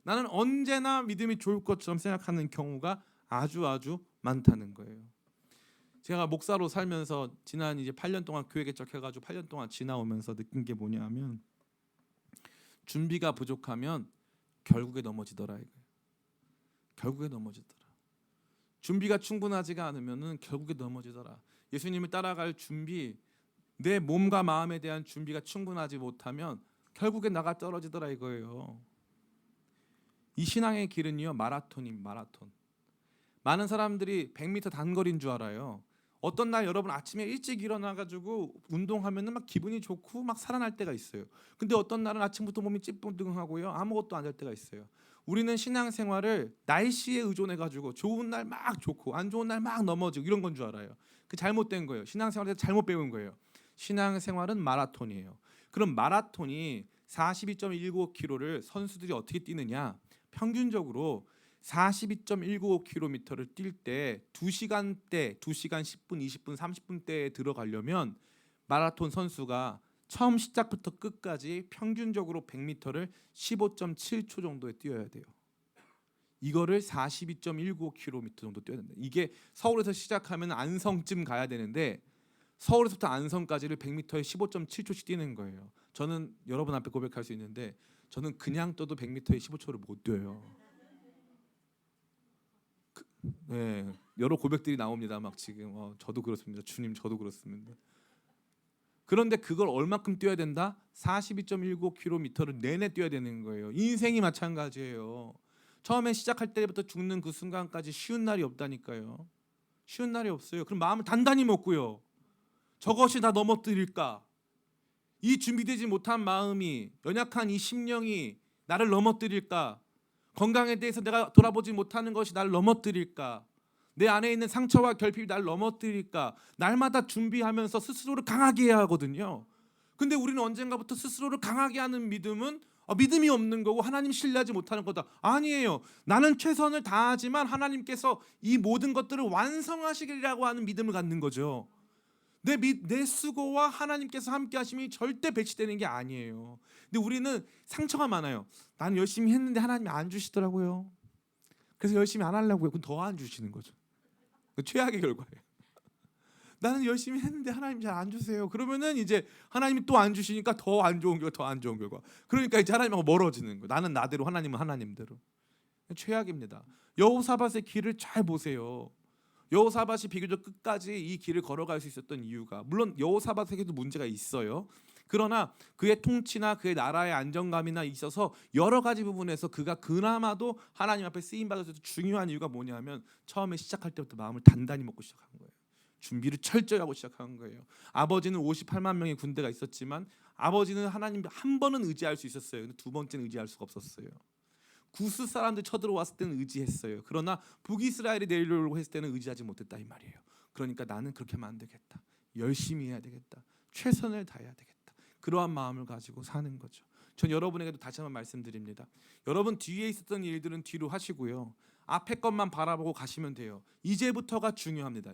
나는 언제나 믿음이 좋을 것처럼 생각하는 경우가 아주 많다는 거예요. 제가 목사로 살면서 지난 이제 8년 동안 교회 개척해가지고 8년 동안 지나오면서 느낀 게 뭐냐면 준비가 부족하면 결국에 넘어지더라 이거예요. 결국에 넘어지더라. 준비가 충분하지가 않으면은 결국에 넘어지더라. 예수님을 따라갈 준비, 내 몸과 마음에 대한 준비가 충분하지 못하면 결국에 나가 떨어지더라 이거예요. 이 신앙의 길은요 마라톤입니다. 마라톤. 많은 사람들이 100m 단거리인 줄 알아요. 어떤 날 여러분 아침에 일찍 일어나가지고 운동하면은 막 기분이 좋고 막 살아날 때가 있어요. 근데 어떤 날은 아침부터 몸이 찌뿌둥하고요 아무것도 안 될 때가 있어요. 우리는 신앙생활을 날씨에 의존해가지고 좋은 날 막 좋고 안 좋은 날 막 넘어지고 이런 건 줄 알아요. 그 잘못된 거예요. 신앙생활에서 잘못 배운 거예요. 신앙생활은 마라톤이에요. 그럼 마라톤이 42.195km를 선수들이 어떻게 뛰느냐? 평균적으로 42.195km를 뛸 때 2시간대, 2시간 10분, 20분, 30분대에 들어가려면 마라톤 선수가 처음 시작부터 끝까지 평균적으로 100m를 15.7초 정도에 뛰어야 돼요. 이거를 42.195km 정도 뛰어야 된다. 이게 서울에서 시작하면 안성쯤 가야 되는데 서울에서부터 안성까지를 100m에 15.7초씩 뛰는 거예요. 저는 여러분 앞에 고백할 수 있는데 저는 그냥 떠도 100m에 15초를 못 뛰어요. 네, 여러 고백들이 나옵니다. 막 지금 저도 그렇습니다. 주님 저도 그렇습니다. 그런데 그걸 얼마큼 뛰어야 된다? 42.195km를 내내 뛰어야 되는 거예요. 인생이 마찬가지예요. 처음에 시작할 때부터 죽는 그 순간까지 쉬운 날이 없다니까요. 쉬운 날이 없어요. 그럼 마음을 단단히 먹고요. 저것이 나 넘어뜨릴까? 이 준비되지 못한 마음이 연약한 이 심령이 나를 넘어뜨릴까? 건강에 대해서 내가 돌아보지 못하는 것이 나를 넘어뜨릴까? 내 안에 있는 상처와 결핍이 나를 넘어뜨릴까? 날마다 준비하면서 스스로를 강하게 해야 하거든요. 근데 우리는 언젠가부터 스스로를 강하게 하는 믿음은 믿음이 없는 거고 하나님 신뢰하지 못하는 거다. 아니에요. 나는 최선을 다하지만 하나님께서 이 모든 것들을 완성하시리라고 하는 믿음을 갖는 거죠. 내 수고와 하나님께서 함께 하심이 절대 배치되는 게 아니에요. 근데 우리는 상처가 많아요. 나는 열심히 했는데 하나님이 안 주시더라고요. 그래서 열심히 안 하려고요. 그럼 더 안 주시는 거죠. 그 최악의 결과예요. 나는 열심히 했는데 하나님이 잘 안 주세요. 그러면은 이제 하나님이 또 안 주시니까 더 안 좋은 결과, 더 안 좋은 결과. 그러니까 이제 하나님하고 멀어지는 거예요. 나는 나대로, 하나님은 하나님대로. 최악입니다. 여호사밧의 길을 잘 보세요. 여호사밧이 비교적 끝까지 이 길을 걸어갈 수 있었던 이유가 물론 여호사밧에게도 문제가 있어요. 그러나 그의 통치나 그의 나라의 안정감이나 있어서 여러 가지 부분에서 그가 그나마도 하나님 앞에 쓰임 받아서 중요한 이유가 뭐냐면 처음에 시작할 때부터 마음을 단단히 먹고 시작한 거예요. 준비를 철저히 하고 시작한 거예요. 아버지는 58만 명의 군대가 있었지만 아버지는 하나님 한 번은 의지할 수 있었어요. 근데 두 번째는 의지할 수가 없었어요. 구스 사람들 쳐들어왔을 때는 의지했어요. 그러나 북이스라엘이 내려오려고 했을 때는 의지하지 못했다 이 말이에요. 그러니까 나는 그렇게 하면 안 되겠다. 열심히 해야 되겠다. 최선을 다해야 되겠다. 그러한 마음을 가지고 사는 거죠. 전 여러분에게도 다시 한번 말씀드립니다. 여러분 뒤에 있었던 일들은 뒤로 하시고요. 앞에 것만 바라보고 가시면 돼요. 이제부터가 중요합니다.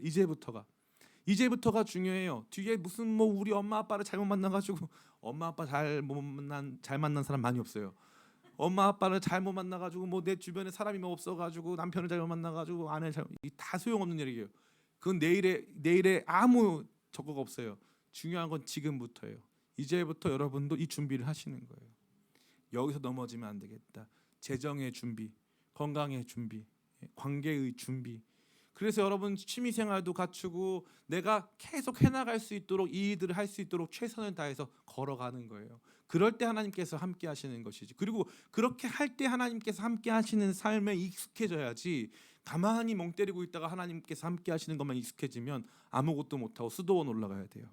이제부터가 중요해요. 뒤에 무슨 뭐 우리 엄마 아빠를 잘못 만나가지고 엄마 아빠 잘 만난 사람 많이 없어요. 엄마 아빠를 잘못 만나가지고 뭐 내 주변에 사람이 뭐 없어가지고 남편을 잘못 만나가지고 아내 다 소용없는 일이에요. 그건 내일에 아무 적어가 없어요. 중요한 건 지금부터예요. 이제부터 여러분도 이 준비를 하시는 거예요. 여기서 넘어지면 안 되겠다. 재정의 준비, 건강의 준비, 관계의 준비. 그래서 여러분 취미생활도 갖추고 내가 계속 해나갈 수 있도록 이 일들을 할 수 있도록 최선을 다해서 걸어가는 거예요. 그럴 때 하나님께서 함께 하시는 것이지. 그리고 그렇게 할 때 하나님께서 함께 하시는 삶에 익숙해져야지, 가만히 멍 때리고 있다가 하나님께서 함께 하시는 것만 익숙해지면 아무것도 못하고 수도원 올라가야 돼요.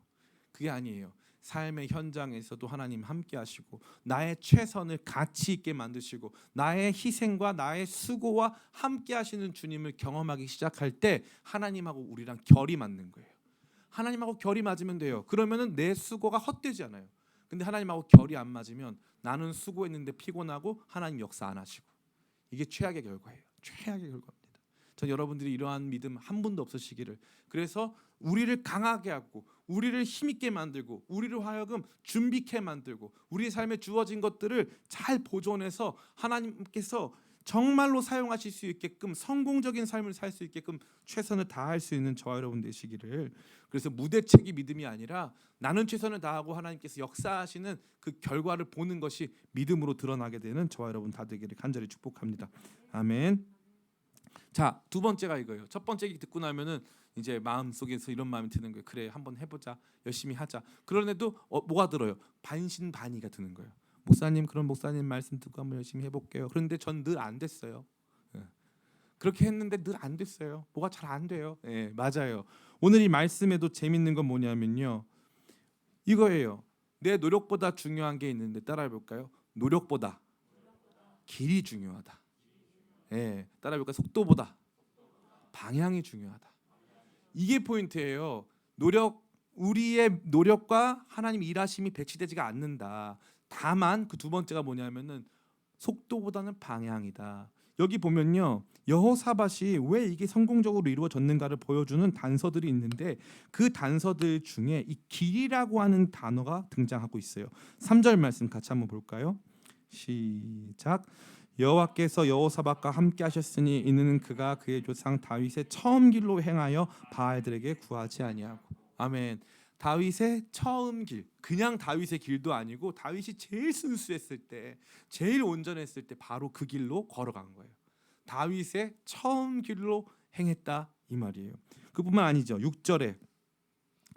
그게 아니에요. 삶의 현장에서도 하나님 함께 하시고 나의 최선을 가치 있게 만드시고 나의 희생과 나의 수고와 함께 하시는 주님을 경험하기 시작할 때 하나님하고 우리랑 결이 맞는 거예요. 하나님하고 결이 맞으면 돼요. 그러면은 내 수고가 헛되지 않아요. 근데 하나님하고 결이 안 맞으면 나는 수고했는데 피곤하고 하나님 역사 안 하시고, 이게 최악의 결과예요. 최악의 결과입니다. 전 여러분들이 이러한 믿음 한 분도 없으시기를, 그래서 우리를 강하게 하고 우리를 힘있게 만들고 우리를 하여금 준비케 만들고 우리 삶에 주어진 것들을 잘 보존해서 하나님께서 정말로 사용하실 수 있게끔 성공적인 삶을 살 수 있게끔 최선을 다할 수 있는 저와 여러분 되시기를. 그래서 무대책이 믿음이 아니라 나는 최선을 다하고 하나님께서 역사하시는 그 결과를 보는 것이 믿음으로 드러나게 되는 저와 여러분 다 되기를 간절히 축복합니다. 아멘. 자, 두 번째가 이거예요. 첫 번째 얘기 듣고 나면은 이제 마음속에서 이런 마음이 드는 거예요. 그래, 한번 해보자, 열심히 하자. 그런데도 뭐가 들어요? 반신반의가 드는 거예요. 목사님, 그런 목사님 말씀 듣고 한번 열심히 해볼게요. 그런데 전 늘 안 됐어요. 예. 그렇게 했는데 늘 안 됐어요. 뭐가 잘 안 돼요. 예, 맞아요. 오늘 이 말씀에도 재밌는 건 뭐냐면요, 이거예요. 내 노력보다 중요한 게 있는데 따라해 볼까요? 노력보다 길이 중요하다. 예, 따라해볼까? 속도보다 방향이 중요하다. 이게 포인트예요. 우리의 노력과 하나님 일하심이 배치되지가 않는다. 다만 그 두 번째가 뭐냐면은 속도보다는 방향이다. 여기 보면요, 여호사밧이 왜 이게 성공적으로 이루어졌는가를 보여주는 단서들이 있는데 그 단서들 중에 이 길이라고 하는 단어가 등장하고 있어요. 3절 말씀 같이 한번 볼까요? 시작. 여호와께서 여호사밧과 함께 하셨으니 이는 그가 그의 조상 다윗의 처음 길로 행하여 바알들에게 구하지 아니하고. 아멘. 다윗의 처음 길, 그냥 다윗의 길도 아니고 다윗이 제일 순수했을 때, 제일 온전했을 때 바로 그 길로 걸어간 거예요. 다윗의 처음 길로 행했다 이 말이에요. 그뿐만 아니죠. 6절에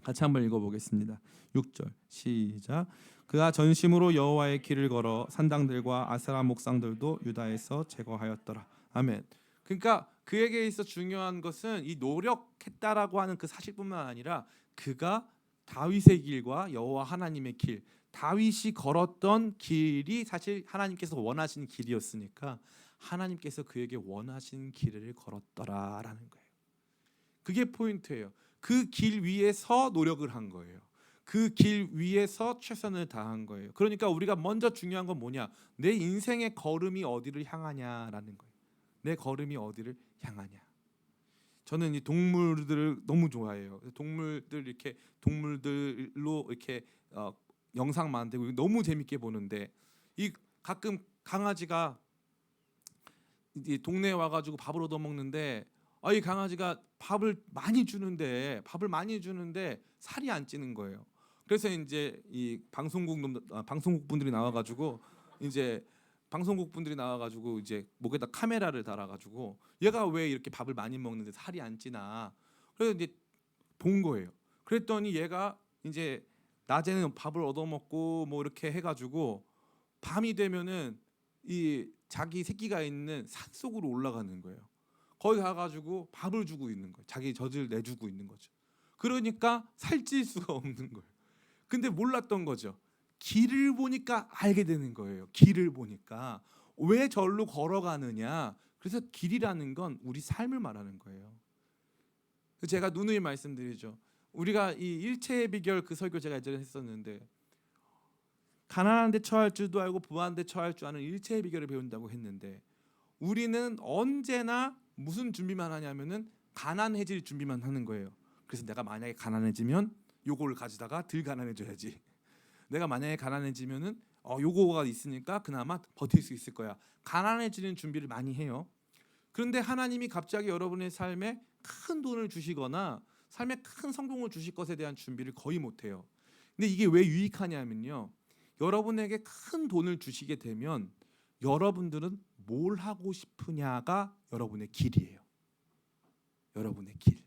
같이 한번 읽어보겠습니다. 6절 시작. 그가 전심으로 여호와의 길을 걸어 산당들과 아세라 목상들도 유다에서 제거하였더라. 아멘. 그러니까 그에게 있어 중요한 것은 이 노력했다라고 하는 그 사실뿐만 아니라 그가 다윗의 길과 여호와 하나님의 길, 다윗이 걸었던 길이 사실 하나님께서 원하시는 길이었으니까 하나님께서 그에게 원하시는 길을 걸었더라라는 거예요. 그게 포인트예요. 그 길 위에서 노력을 한 거예요. 그 길 위에서 최선을 다한 거예요. 그러니까 우리가 먼저 중요한 건 뭐냐? 내 인생의 걸음이 어디를 향하냐라는 거예요. 내 걸음이 어디를 향하냐. 저는 이 동물들을 너무 좋아해요. 동물들로 이렇게 영상 만들고 너무 재밌게 보는데, 이 가끔 강아지가 이 동네에 와가지고 밥을 얻어 먹는데, 이 강아지가 밥을 많이 주는데 살이 안 찌는 거예요. 그래서 이제 이 방송국 분들이 나와가지고 이제 목에다 카메라를 달아가지고 얘가 왜 이렇게 밥을 많이 먹는데 살이 안 찌나. 그래서 이제 본 거예요. 그랬더니 얘가 이제 낮에는 밥을 얻어먹고 뭐 이렇게 해가지고 밤이 되면은 이 자기 새끼가 있는 산 속으로 올라가는 거예요. 거기 가가지고 밥을 주고 있는 거예요. 자기 젖을 내주고 있는 거죠. 그러니까 살찔 수가 없는 거예요. 근데 몰랐던 거죠. 길을 보니까 알게 되는 거예요. 길을 보니까 왜 절로 걸어가느냐. 그래서 길이라는 건 우리 삶을 말하는 거예요. 제가 누누이 말씀드리죠. 우리가 이 일체의 비결 그 설교 제가 예전에 했었는데 가난한 데 처할 줄도 알고 부한 데 처할 줄 아는 일체의 비결을 배운다고 했는데 우리는 언제나 무슨 준비만 하냐면은 가난해질 준비만 하는 거예요. 그래서 내가 만약에 가난해지면 요거를 가지다가 덜 가난해져야지. 내가 만약에 가난해지면은 요거가 있으니까 그나마 버틸 수 있을 거야. 가난해지는 준비를 많이 해요. 그런데 하나님이 갑자기 여러분의 삶에 큰 돈을 주시거나 삶에 큰 성공을 주실 것에 대한 준비를 거의 못 해요. 근데 이게 왜 유익하냐면요. 여러분에게 큰 돈을 주시게 되면 여러분들은 뭘 하고 싶으냐가 여러분의 길이에요. 여러분의 길.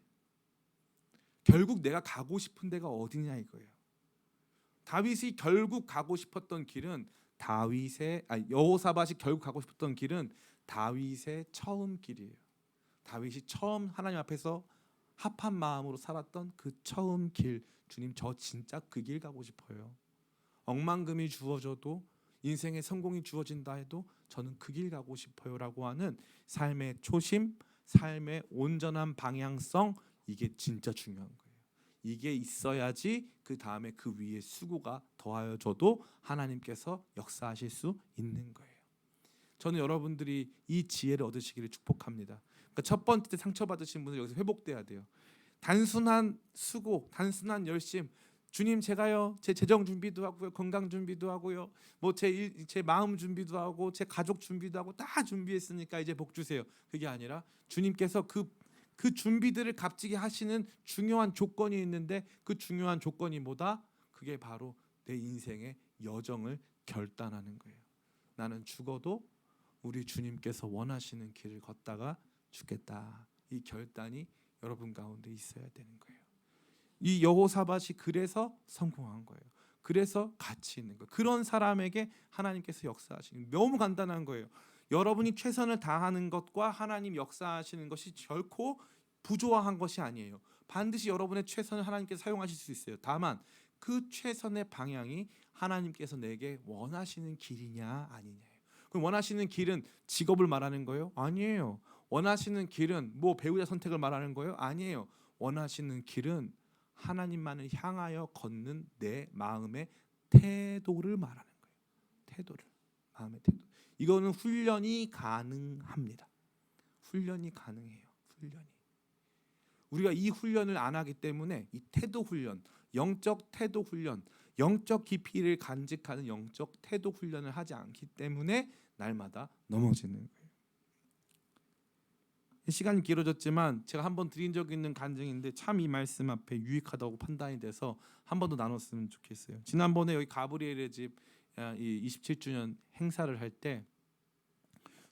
결국 내가 가고 싶은 데가 어디냐 이거예요. 다윗이 결국 가고 싶었던 길은 여호사밧이 결국 가고 싶었던 길은 다윗의 처음 길이에요. 다윗이 처음 하나님 앞에서 합한 마음으로 살았던 그 처음 길. 주님, 저 진짜 그 길 가고 싶어요. 억만금이 주어져도 인생의 성공이 주어진다 해도 저는 그 길 가고 싶어요라고 하는 삶의 초심, 삶의 온전한 방향성, 이게 진짜 중요한 거예요. 이게 있어야지 그 다음에 그 위에 수고가 더하여져도 하나님께서 역사하실 수 있는 거예요. 저는 여러분들이 이 지혜를 얻으시기를 축복합니다. 그러니까 첫 번째 상처받으신 분들 여기서 회복돼야 돼요. 단순한 수고, 단순한 열심. 주님, 제가요 제 재정 준비도 하고요, 건강 준비도 하고요, 뭐 제 마음 준비도 하고 제 가족 준비도 하고 다 준비했으니까 이제 복 주세요. 그게 아니라 주님께서 그 준비들을 값지게 하시는 중요한 조건이 있는데 그 중요한 조건이 뭐다? 그게 바로 내 인생의 여정을 결단하는 거예요. 나는 죽어도 우리 주님께서 원하시는 길을 걷다가 죽겠다. 이 결단이 여러분 가운데 있어야 되는 거예요. 이 여호사밧이 그래서 성공한 거예요. 그래서 가치 있는 거예요. 그런 사람에게 하나님께서 역사하시는, 너무 간단한 거예요. 여러분이 최선을 다하는 것과 하나님 역사하시는 것이 결코 부조화한 것이 아니에요. 반드시 여러분의 최선을 하나님께서 사용하실 수 있어요. 다만 그 최선의 방향이 하나님께서 내게 원하시는 길이냐 아니냐예요. 그럼 원하시는 길은 직업을 말하는 거예요? 아니에요. 원하시는 길은 뭐 배우자 선택을 말하는 거예요? 아니에요. 원하시는 길은 하나님만을 향하여 걷는 내 마음의 태도를 말하는 거예요. 태도를, 마음의 태도. 이거는 훈련이 가능합니다. 훈련이 가능해요. 훈련이. 우리가 이 훈련을 안 하기 때문에 이 태도 훈련, 영적 태도 훈련, 영적 깊이를 간직하는 영적 태도 훈련을 하지 않기 때문에 날마다 넘어지는 거예요. 시간이 길어졌지만 제가 한번 드린 적 있는 간증인데 참 이 말씀 앞에 유익하다고 판단이 돼서 한 번 더 나눴으면 좋겠어요. 지난번에 여기 가브리엘의 집 27주년 행사를 할 때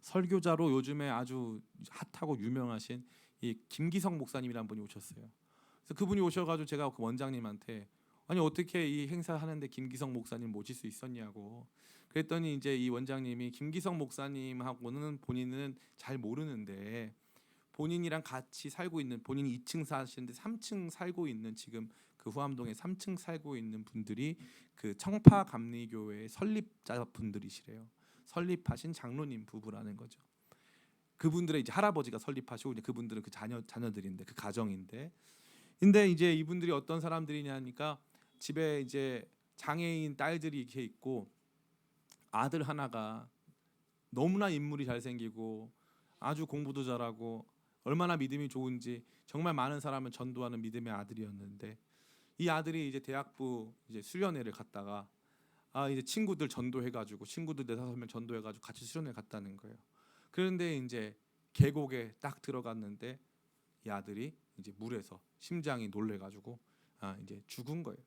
설교자로 요즘에 아주 핫하고 유명하신 이 김기성 목사님이라는 분이 오셨어요. 그래서 그분이 오셔가지고 제가 그 원장님한테 아니 어떻게 이 행사 하는데 김기성 목사님 모실 수 있었냐고 그랬더니 이제 이 원장님이 김기성 목사님하고는 본인은 잘 모르는데 본인이랑 같이 살고 있는, 본인이 2층 사시는데 3층 살고 있는, 지금 그 후암동에 3층 살고 있는 분들이 그 청파감리교회의 설립자 분들이시래요. 설립하신 장로님 부부라는 거죠. 그분들의 이제 할아버지가 설립하시고 이제 그분들은 그 자녀들인데 그 가정인데, 근데 이제 이분들이 어떤 사람들이냐니까 집에 이제 장애인 딸들이 이렇게 있고 아들 하나가 너무나 인물이 잘생기고 아주 공부도 잘하고 얼마나 믿음이 좋은지 정말 많은 사람을 전도하는 믿음의 아들이었는데, 이 아들이 이제 대학부 이제 수련회를 갔다가 이제 친구들 전도해가지고 친구들 4-5명 전도해가지고 같이 수련회 갔다는 거예요. 그런데 이제 계곡에 딱 들어갔는데 이 아들이 이제 물에서 심장이 놀래가지고 이제 죽은 거예요.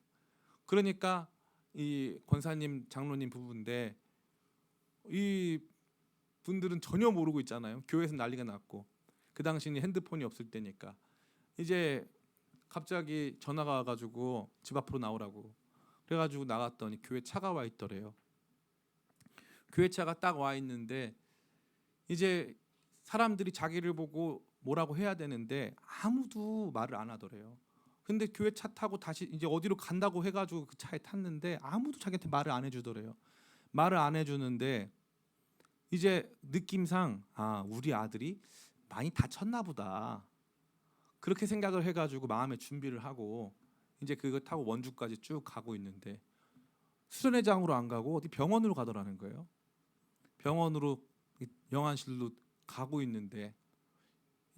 그러니까 이 권사님 장로님 부부인데 이 분들은 전혀 모르고 있잖아요. 교회에서 난리가 났고 그 당시는 핸드폰이 없을 때니까 이제 갑자기 전화가 와가지고 집 앞으로 나오라고 그래가지고 나갔더니 교회 차가 와 있더래요. 교회 차가 딱 와 있는데 이제 사람들이 자기를 보고 뭐라고 해야 되는데 아무도 말을 안 하더래요. 근데 교회 차 타고 다시 이제 어디로 간다고 해가지고 그 차에 탔는데 아무도 자기한테 말을 안 해주더래요. 말을 안 해주는데 이제 느낌상 우리 아들이 많이 다쳤나 보다 그렇게 생각을 해가지고 마음의 준비를 하고 이제 그거 타고 원주까지 쭉 가고 있는데 수련회장으로 안 가고 어디 병원으로 가더라는 거예요. 병원으로 영안실로 가고 있는데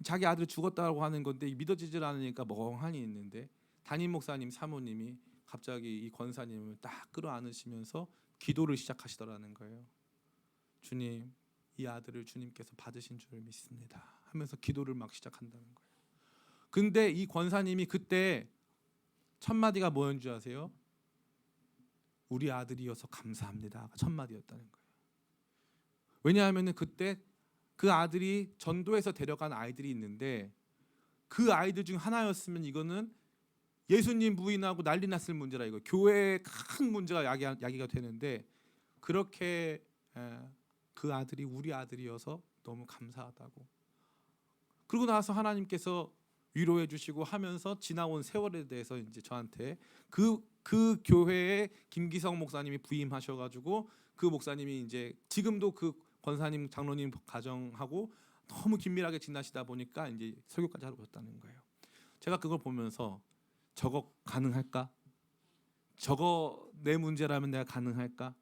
자기 아들이 죽었다고 하는 건데 믿어지질 않으니까 멍하니 있는데 담임 목사님 사모님이 갑자기 이 권사님을 딱 끌어안으시면서 기도를 시작하시더라는 거예요. 주님, 이 아들을 주님께서 받으신 줄 믿습니다 하면서 기도를 막 시작한다는 거예요. 근데 이 권사님이 그때 첫 마디가 뭐였는 줄 아세요? 우리 아들이어서 감사합니다. 첫 마디였다는 거예요. 왜냐하면 그때 그 아들이 전도해서 데려간 아이들이 있는데 그 아이들 중 하나였으면 이거는 예수님 부인하고 난리 났을 문제라 이거 교회에 큰 문제가 야기가 되는데 그렇게 그 아들이 우리 아들이어서 너무 감사하다고. 그러고 나서 하나님께서 위로해 주시고 하면서 지나온 세월에 대해서 이제 저한테 그 교회에 김기성 목사님이 부임하셔가지고 그 목사님이 이제 지금도 그 권사님 장로님 가정하고 너무 긴밀하게 지나시다 보니까 이제 설교까지 하러 오셨다는 거예요. 제가 그걸 보면서 저거 가능할까? 저거 내 문제라면 내가 가능할까?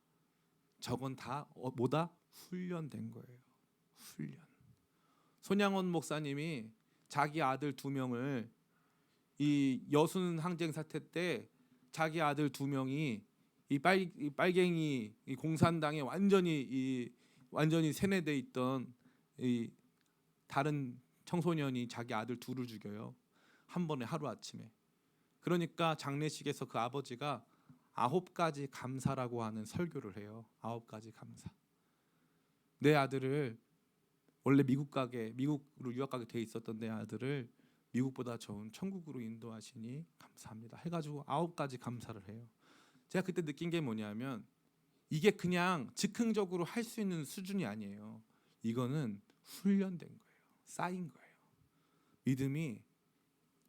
저건 다 뭐다? 훈련된 거예요. 훈련. 손양원 목사님이 자기 아들 2명을 이 여순 항쟁 사태 때 자기 아들 2명이 이 빨갱이 이 공산당에 완전히 세뇌돼 있던 이 다른 청소년이 자기 아들 2을 죽여요. 한 번에 하루 아침에. 그러니까 장례식에서 그 아버지가 9가지 감사라고 하는 설교를 해요. 9가지 감사. 내 아들을 원래 미국으로 유학 가게 돼 있었던 내 아들을 미국보다 좋은 천국으로 인도하시니 감사합니다. 해가지고 9가지 감사를 해요. 제가 그때 느낀 게 뭐냐면 이게 그냥 즉흥적으로 할 수 있는 수준이 아니에요. 이거는 훈련된 거예요. 쌓인 거예요. 믿음이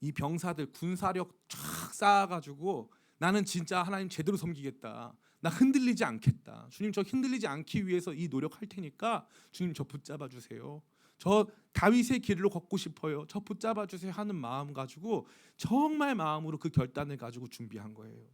이 병사들 군사력 쫙 쌓아가지고 나는 진짜 하나님 제대로 섬기겠다. 나 흔들리지 않겠다. 주님 저 흔들리지 않기 위해서 이 노력할 테니까 주님 저 붙잡아 주세요. 저 다윗의 길로 걷고 싶어요. 저 붙잡아 주세요 하는 마음 가지고 정말 마음으로 그 결단을 가지고 준비한 거예요.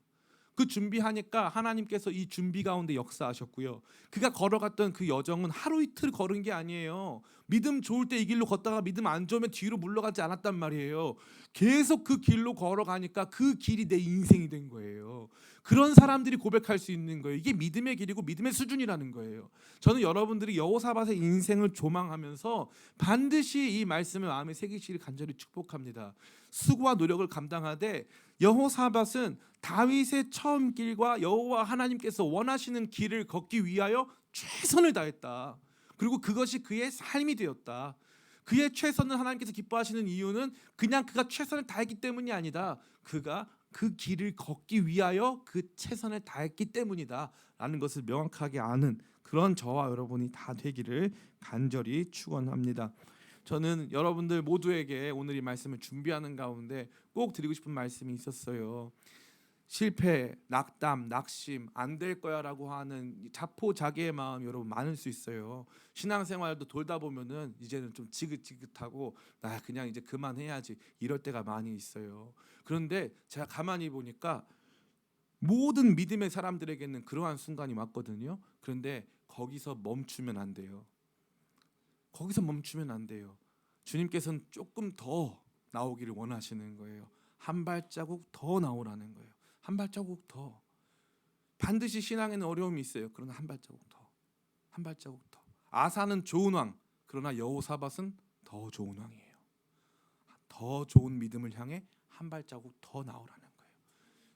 그 준비하니까 하나님께서 이 준비 가운데 역사하셨고요. 그가 걸어갔던 그 여정은 하루 이틀 걸은 게 아니에요. 믿음 좋을 때 이 길로 걷다가 믿음 안 좋으면 뒤로 물러가지 않았단 말이에요. 계속 그 길로 걸어가니까 그 길이 내 인생이 된 거예요. 그런 사람들이 고백할 수 있는 거예요. 이게 믿음의 길이고 믿음의 수준이라는 거예요. 저는 여러분들이 여호사밧의 인생을 조망하면서 반드시 이 말씀을 마음에 새기시길 간절히 축복합니다. 수고와 노력을 감당하되 여호사밧은 다윗의 처음 길과 여호와 하나님께서 원하시는 길을 걷기 위하여 최선을 다했다. 그리고 그것이 그의 삶이 되었다. 그의 최선을 하나님께서 기뻐하시는 이유는 그냥 그가 최선을 다했기 때문이 아니다. 그가 그 길을 걷기 위하여 그 최선을 다했기 때문이다 라는 것을 명확하게 아는 그런 저와 여러분이 다 되기를 간절히 축원합니다. 저는 여러분들 모두에게 오늘 이 말씀을 준비하는 가운데 꼭 드리고 싶은 말씀이 있었어요. 실패, 낙담, 낙심, 안 될 거야라고 하는 자포자기의 마음 여러분 많을 수 있어요. 신앙생활도 돌다 보면은 이제는 좀 지긋지긋하고 나 그냥 이제 그만해야지 이럴 때가 많이 있어요. 그런데 제가 가만히 보니까 모든 믿음의 사람들에게는 그러한 순간이 왔거든요. 그런데 거기서 멈추면 안 돼요. 거기서 멈추면 안 돼요. 주님께서는 조금 더 나오기를 원하시는 거예요. 한 발자국 더 나오라는 거예요. 한 발자국 더. 반드시 신앙에는 어려움이 있어요. 그러나 한 발자국 더. 한 발자국 더. 아사는 좋은 왕. 그러나 여호사밧은 더 좋은 왕이에요. 더 좋은 믿음을 향해 한 발자국 더 나오라는 거예요.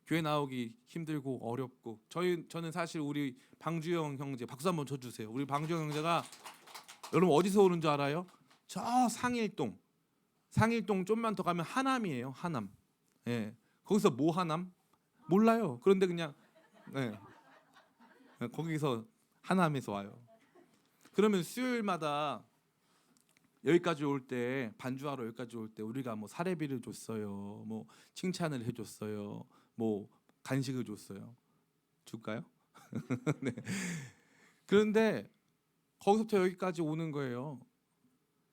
교회 나오기 힘들고 어렵고 저는 사실 우리 방주영 형제 박수 한번 쳐주세요. 우리 방주영 형제가 여러분 어디서 오는 줄 알아요? 저 상일동 좀만 더 가면 하남이에요. 하남. 예. 거기서 뭐 하남? 몰라요. 그런데 그냥 거기서 하남에서 와요. 그러면 수요일마다 여기까지 올 때 반주하러 여기까지 올 때 우리가 뭐 사례비를 줬어요. 뭐 칭찬을 해줬어요. 뭐 간식을 줬어요. 줄까요? 네. 그런데 거기서부터 여기까지 오는 거예요.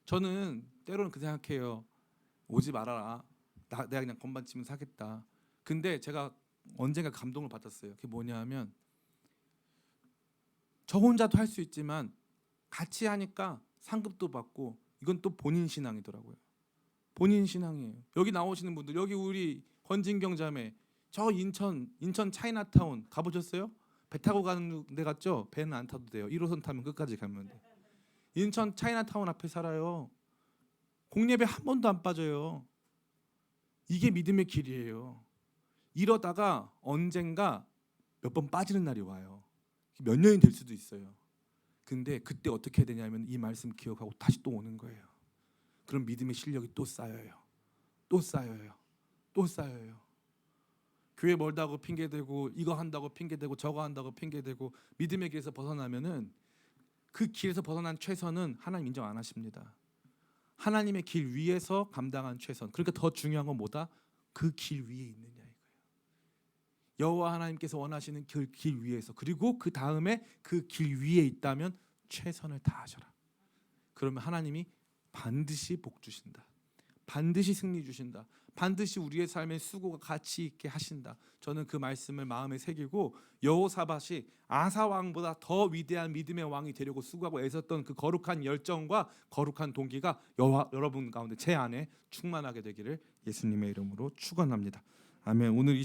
저는 때로는 그 생각해요. 오지 말아라. 내가 그냥 건반 치면 사겠다. 근데 제가 언젠가 감동을 받았어요. 그게 뭐냐면 저 혼자도 할 수 있지만 같이 하니까 상급도 받고 이건 또 본인 신앙이더라고요. 본인 신앙이에요. 여기 나오시는 분들, 여기 우리 권진경 자매, 저 인천 차이나타운 가보셨어요? 배 타고 가는 데 갔죠? 배는 안 타도 돼요. 1호선 타면 끝까지 가면 돼. 인천 차이나타운 앞에 살아요. 공예배 한 번도 안 빠져요. 이게 믿음의 길이에요. 이러다가 언젠가 몇 번 빠지는 날이 와요. 몇 년이 될 수도 있어요. 근데 그때 어떻게 해야 되냐면 이 말씀 기억하고 다시 또 오는 거예요. 그럼 믿음의 실력이 또 쌓여요. 또 쌓여요. 또 쌓여요. 교회 멀다고 핑계대고 이거 한다고 핑계대고 저거 한다고 핑계대고 믿음의 길에서 벗어나면은 그 길에서 벗어난 최선은 하나님 인정 안 하십니다. 하나님의 길 위에서 감당한 최선. 그러니까 더 중요한 건 뭐다? 그 길 위에 있느냐 이거예요. 여호와 하나님께서 원하시는 그 길 위에서, 그리고 그 다음에 그 길 위에 있다면 최선을 다하셔라. 그러면 하나님이 반드시 복 주신다. 반드시 승리 주신다. 반드시 우리의 삶에 수고가 가치 있게 하신다. 저는 그 말씀을 마음에 새기고 여호사밧이 아사 왕보다 더 위대한 믿음의 왕이 되려고 수고하고 애썼던 그 거룩한 열정과 거룩한 동기가 여러분 가운데 제 안에 충만하게 되기를 예수님의 이름으로 축원합니다. 아멘. 오늘 이